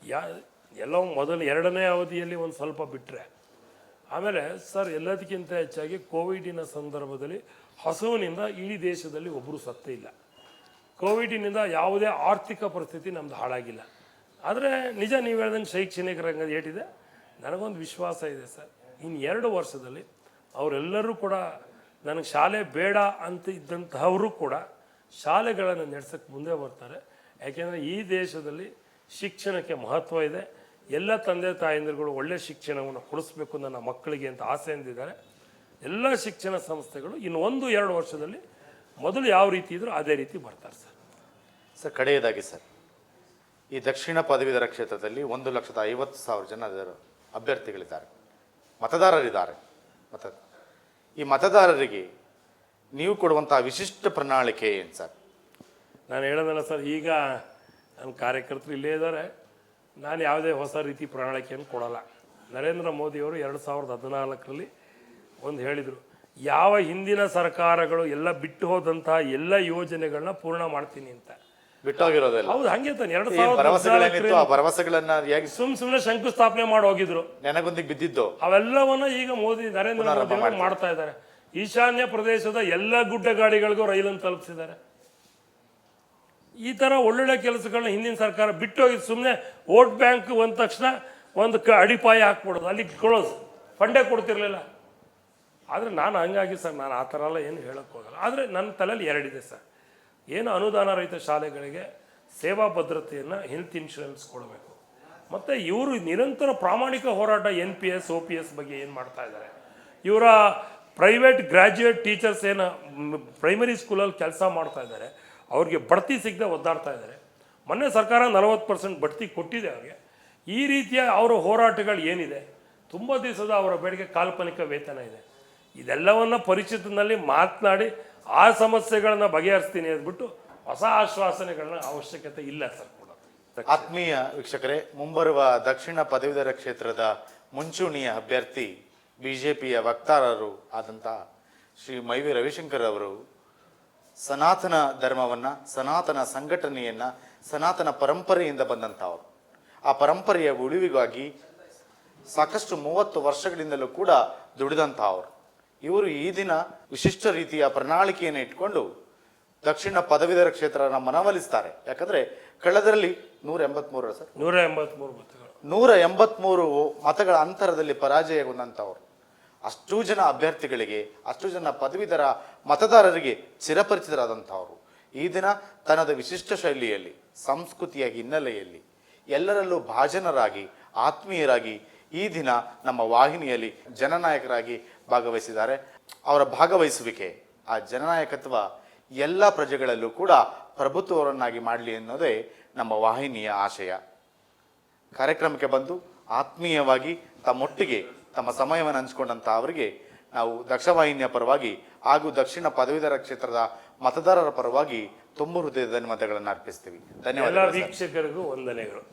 [SPEAKER 2] ಎಲ್ಲೋ ಮೊದಲು 2ನೇ ಅವಧಿಯಲ್ಲಿ ಒಂದು ಸ್ವಲ್ಪ ಬಿಟ್ಟರೆ, ಆಮೇಲೆ ಸರ್ ಎಲ್ಲದಕ್ಕಿಂತ ಹೆಚ್ಚಾಗಿ ಕೋವಿಡಿನ ಸಂದರ್ಭದಲ್ಲಿ ಹಸುವಿನಿಂದ ಇಡೀ ದೇಶದಲ್ಲಿ ಒಬ್ಬರು ಸತ್ತೇ ಇಲ್ಲ. ಕೋವಿಡಿನಿಂದ ಯಾವುದೇ ಆರ್ಥಿಕ ಪರಿಸ್ಥಿತಿ ನಮ್ಮದು ಹಾಳಾಗಿಲ್ಲ. ಆದರೆ ನಿಜ ನೀವು ಹೇಳ್ದಂಗೆ ಶೈಕ್ಷಣಿಕ ರಂಗ ಏಟಿದೆ. ನನಗೊಂದು ವಿಶ್ವಾಸ ಇದೆ ಸರ್, ಇನ್ನು 2 ವರ್ಷದಲ್ಲಿ ಅವರೆಲ್ಲರೂ ಕೂಡ ನನಗೆ ಶಾಲೆ ಬೇಡ ಅಂತ ಇದ್ದಂತಹವರು ಕೂಡ ಶಾಲೆಗಳನ್ನು ನಡೆಸೋಕ್ಕೆ ಮುಂದೆ ಬರ್ತಾರೆ. ಯಾಕೆಂದರೆ ಈ ದೇಶದಲ್ಲಿ ಶಿಕ್ಷಣಕ್ಕೆ ಮಹತ್ವ ಇದೆ. ಎಲ್ಲ ತಂದೆ ತಾಯಂದಿರುಗಳು ಒಳ್ಳೆಯ ಶಿಕ್ಷಣವನ್ನು ಕೊಡಿಸ್ಬೇಕು ನನ್ನ ಮಕ್ಕಳಿಗೆ ಅಂತ ಆಸೆಯಿಂದಿದ್ದಾರೆ. ಎಲ್ಲ ಶಿಕ್ಷಣ ಸಂಸ್ಥೆಗಳು ಇನ್ನು 1-2 ವರ್ಷದಲ್ಲಿ ಮೊದಲು ಯಾವ ರೀತಿ ಇದ್ರೂ ಅದೇ ರೀತಿ ಬರ್ತಾರೆ ಸರ್.
[SPEAKER 1] ಸರ್, ಕಡೆಯದಾಗಿ ಸರ್, ಈ ದಕ್ಷಿಣ ಪದವೀಧರ ಕ್ಷೇತ್ರದಲ್ಲಿ 1,50,000 ಜನ ಅಭ್ಯರ್ಥಿಗಳಿದ್ದಾರೆ, ಮತದಾರರಿದ್ದಾರೆ. ಈ ಮತದಾರರಿಗೆ ನೀವು ಕೊಡುವಂತಹ ವಿಶಿಷ್ಟ ಪ್ರಣಾಳಿಕೆ ಏನು ಸರ್?
[SPEAKER 2] ನಾನು ಹೇಳೋದಲ್ಲ ಸರ್, ಈಗ ನನ್ನ ಕಾರ್ಯಕರ್ತರು ಇಲ್ಲೇ ಇದ್ದಾರೆ. ನಾನು ಯಾವುದೇ ಹೊಸ ರೀತಿ ಪ್ರಣಾಳಿಕೆಯನ್ನು ಕೊಡಲ್ಲ. ನರೇಂದ್ರ ಮೋದಿಯವರು 2014ರಲ್ಲಿ ಒಂದು ಹೇಳಿದರು, ಯಾವ ಹಿಂದಿನ ಸರ್ಕಾರಗಳು ಎಲ್ಲ ಬಿಟ್ಟು ಹೋದಂತಹ ಎಲ್ಲ ಯೋಜನೆಗಳನ್ನ ಪೂರ್ಣ ಮಾಡ್ತೀನಿ ಅಂತ.
[SPEAKER 1] ಬಿಟ್ಟೋಗಿರೋದಲ್ಲ.
[SPEAKER 2] ಹೌದು, ಹಂಗೆ ತಾನೆ 2014
[SPEAKER 1] ಭರವಸೆಗಳನ್ನ
[SPEAKER 2] ಸುಮ್ಮನೆ ಶಂಕುಸ್ಥಾಪನೆ ಮಾಡಿ ಹೋಗಿದ್ರು,
[SPEAKER 1] ನೆನಗೊಂದಿಗೆ ಬಿದ್ದಿದ್ದು.
[SPEAKER 2] ಅವೆಲ್ಲವನ್ನ ಈಗ ನರೇಂದ್ರ ಮೋದಿ ಅವರು ಮಾಡ್ತಾ ಇದ್ದಾರೆ. ಈಶಾನ್ಯ ಪ್ರದೇಶದ ಎಲ್ಲ ಗುಡ್ಡಗಾಡಿಗಳಿಗೂ ರೈಲನ್ನು ತಲುಪಿಸಿದ್ದಾರೆ. ಈ ತರ ಒಳ್ಳೊಳ್ಳೆ ಕೆಲಸಗಳನ್ನ ಹಿಂದಿನ ಸರ್ಕಾರ ಬಿಟ್ಟೋಗಿದ್ದು. ಸುಮ್ಮನೆ ವೋಟ್ ಬ್ಯಾಂಕ್ ಒಂದ ತಕ್ಷಣ ಒಂದು ಅಡಿಪಾಯ ಹಾಕ್ಬಿಡೋದು, ಅಲ್ಲಿ ಕ್ಲೋಸ್, ಫಂಡೇ ಕೊಡ್ತಿರ್ಲಿಲ್ಲ. ಆದರೆ ನಾನು ಹಂಗಾಗಿ ಸರ್, ನಾನು ಆ ಥರ ಎಲ್ಲ ಏನು ಹೇಳಕ್ಕೆ ಹೋಗಲ್ಲ. ಆದರೆ ನನ್ನ ತಲೆಯಲ್ಲಿ 2 ಇದೆ ಸರ್. ಏನು ಅನುದಾನ ರಹಿತ ಶಾಲೆಗಳಿಗೆ ಸೇವಾ ಭದ್ರತೆಯನ್ನು, ಹೆಲ್ತ್ ಇನ್ಶೂರೆನ್ಸ್ ಕೊಡಬೇಕು. ಮತ್ತು ಇವರು ನಿರಂತರ ಪ್ರಾಮಾಣಿಕ ಹೋರಾಟ NPS OPS ಬಗ್ಗೆ ಏನು ಮಾಡ್ತಾ ಇದ್ದಾರೆ. ಇವರ ಪ್ರೈವೇಟ್ ಗ್ರ್ಯಾಜುಯೇಟ್ ಟೀಚರ್ಸ್ ಏನು ಪ್ರೈಮರಿ ಸ್ಕೂಲಲ್ಲಿ ಕೆಲಸ ಮಾಡ್ತಾ ಇದ್ದಾರೆ, ಅವ್ರಿಗೆ ಬಡ್ತಿ ಸಿಗದೆ ಒದ್ದಾಡ್ತಾ ಇದ್ದಾರೆ. ಮೊನ್ನೆ ಸರ್ಕಾರ 40% ಬಡ್ತಿ ಕೊಟ್ಟಿದೆ ಅವ್ರಿಗೆ. ಈ ರೀತಿಯ ಅವರ ಹೋರಾಟಗಳು ಏನಿದೆ, ತುಂಬ ದಿವಸದ ಅವರ ಬೇಡಿಕೆ ಕಾಲ್ಪನಿಕ ವೇತನ ಇದೆ. ಇದೆಲ್ಲವನ್ನ ಪರಿಚಿತನಲ್ಲಿ ಮಾತನಾಡಿ ಆ ಸಮಸ್ಯೆಗಳನ್ನ ಬಗೆಹರಿಸ್ತೀನಿ ಅಂದ್ಬಿಟ್ಟು ಹೊಸ ಆಶ್ವಾಸನೆಗಳನ್ನ ಅವಶ್ಯಕತೆ ಇಲ್ಲ ಸರ್ ಕೂಡ.
[SPEAKER 1] ಆತ್ಮೀಯ ವೀಕ್ಷಕರೇ, ಮುಂಬರುವ ದಕ್ಷಿಣ ಪದವೀಧರ ಕ್ಷೇತ್ರದ ಮುಂಚೂಣಿಯ ಅಭ್ಯರ್ಥಿ ಬಿಜೆಪಿಯ ವಕ್ತಾರರು ಆದಂಥ ಶ್ರೀ ಮೈವಿ ರವಿಶಂಕರ್ ಅವರು ಸನಾತನ ಧರ್ಮವನ್ನ, ಸನಾತನ ಸಂಘಟನೆಯನ್ನ, ಸನಾತನ ಪರಂಪರೆಯಿಂದ ಬಂದಂಥವರು. ಆ ಪರಂಪರೆಯ ಉಳಿವಿಗಾಗಿ ಸಾಕಷ್ಟು 30 ವರ್ಷಗಳಿಂದಲೂ ಕೂಡ ದುಡಿದಂಥವರು. ಇವರು ಈ ದಿನ ವಿಶಿಷ್ಟ ರೀತಿಯ ಪ್ರಣಾಳಿಕೆಯನ್ನು ಇಟ್ಕೊಂಡು ದಕ್ಷಿಣ ಪದವೀಧರ ಕ್ಷೇತ್ರನ ಮನವೊಲಿಸ್ತಾರೆ. ಯಾಕಂದ್ರೆ ಕಳೆದರಲ್ಲಿ 183 ಸರ್ 183 ಮತಗಳ ಅಂತರದಲ್ಲಿ ಪರಾಜಯಗೊಂಡಂಥವ್ರು. ಅಷ್ಟು ಜನ ಅಭ್ಯರ್ಥಿಗಳಿಗೆ, ಅಷ್ಟು ಜನ ಪದವೀಧರ ಮತದಾರರಿಗೆ ಚಿರಪರಿಚಿತರಾದಂಥವ್ರು ಈ ದಿನ ತನ್ನದ ವಿಶಿಷ್ಟ ಶೈಲಿಯಲ್ಲಿ, ಸಂಸ್ಕೃತಿಯ ಹಿನ್ನೆಲೆಯಲ್ಲಿ ಎಲ್ಲರಲ್ಲೂ ಭಾಜನರಾಗಿ, ಆತ್ಮೀಯರಾಗಿ ಈ ದಿನ ನಮ್ಮ ವಾಹಿನಿಯಲ್ಲಿ ಜನನಾಯಕರಾಗಿ ಭಾಗವಹಿಸಿದ್ದಾರೆ. ಅವರ ಭಾಗವಹಿಸುವಿಕೆ, ಆ ಜನನಾಯಕತ್ವ ಎಲ್ಲ ಪ್ರಜೆಗಳಲ್ಲೂ ಕೂಡ ಪ್ರಭುತ್ವವರನ್ನಾಗಿ ಮಾಡಲಿ ಅನ್ನೋದೇ ನಮ್ಮ ವಾಹಿನಿಯ ಆಶಯ. ಕಾರ್ಯಕ್ರಮಕ್ಕೆ ಬಂದು ಆತ್ಮೀಯವಾಗಿ ತಮ್ಮೊಟ್ಟಿಗೆ ತಮ್ಮ ಸಮಯವನ್ನು ಹಂಚಿಕೊಂಡಂಥ ಅವರಿಗೆ ನಾವು ದಕ್ಷವಾಹಿನಿಯ ಪರವಾಗಿ ಹಾಗೂ ದಕ್ಷಿಣ ಪದವೀಧರ ಕ್ಷೇತ್ರದ ಮತದಾರರ ಪರವಾಗಿ ತುಂಬ ಹೃದಯದ ಧನ್ಯವಾದಗಳನ್ನು ಅರ್ಪಿಸ್ತೀವಿ. ಧನ್ಯವಾದ.
[SPEAKER 2] ವೀಕ್ಷಕರಿಗೂ ವಂದನೆಗಳು.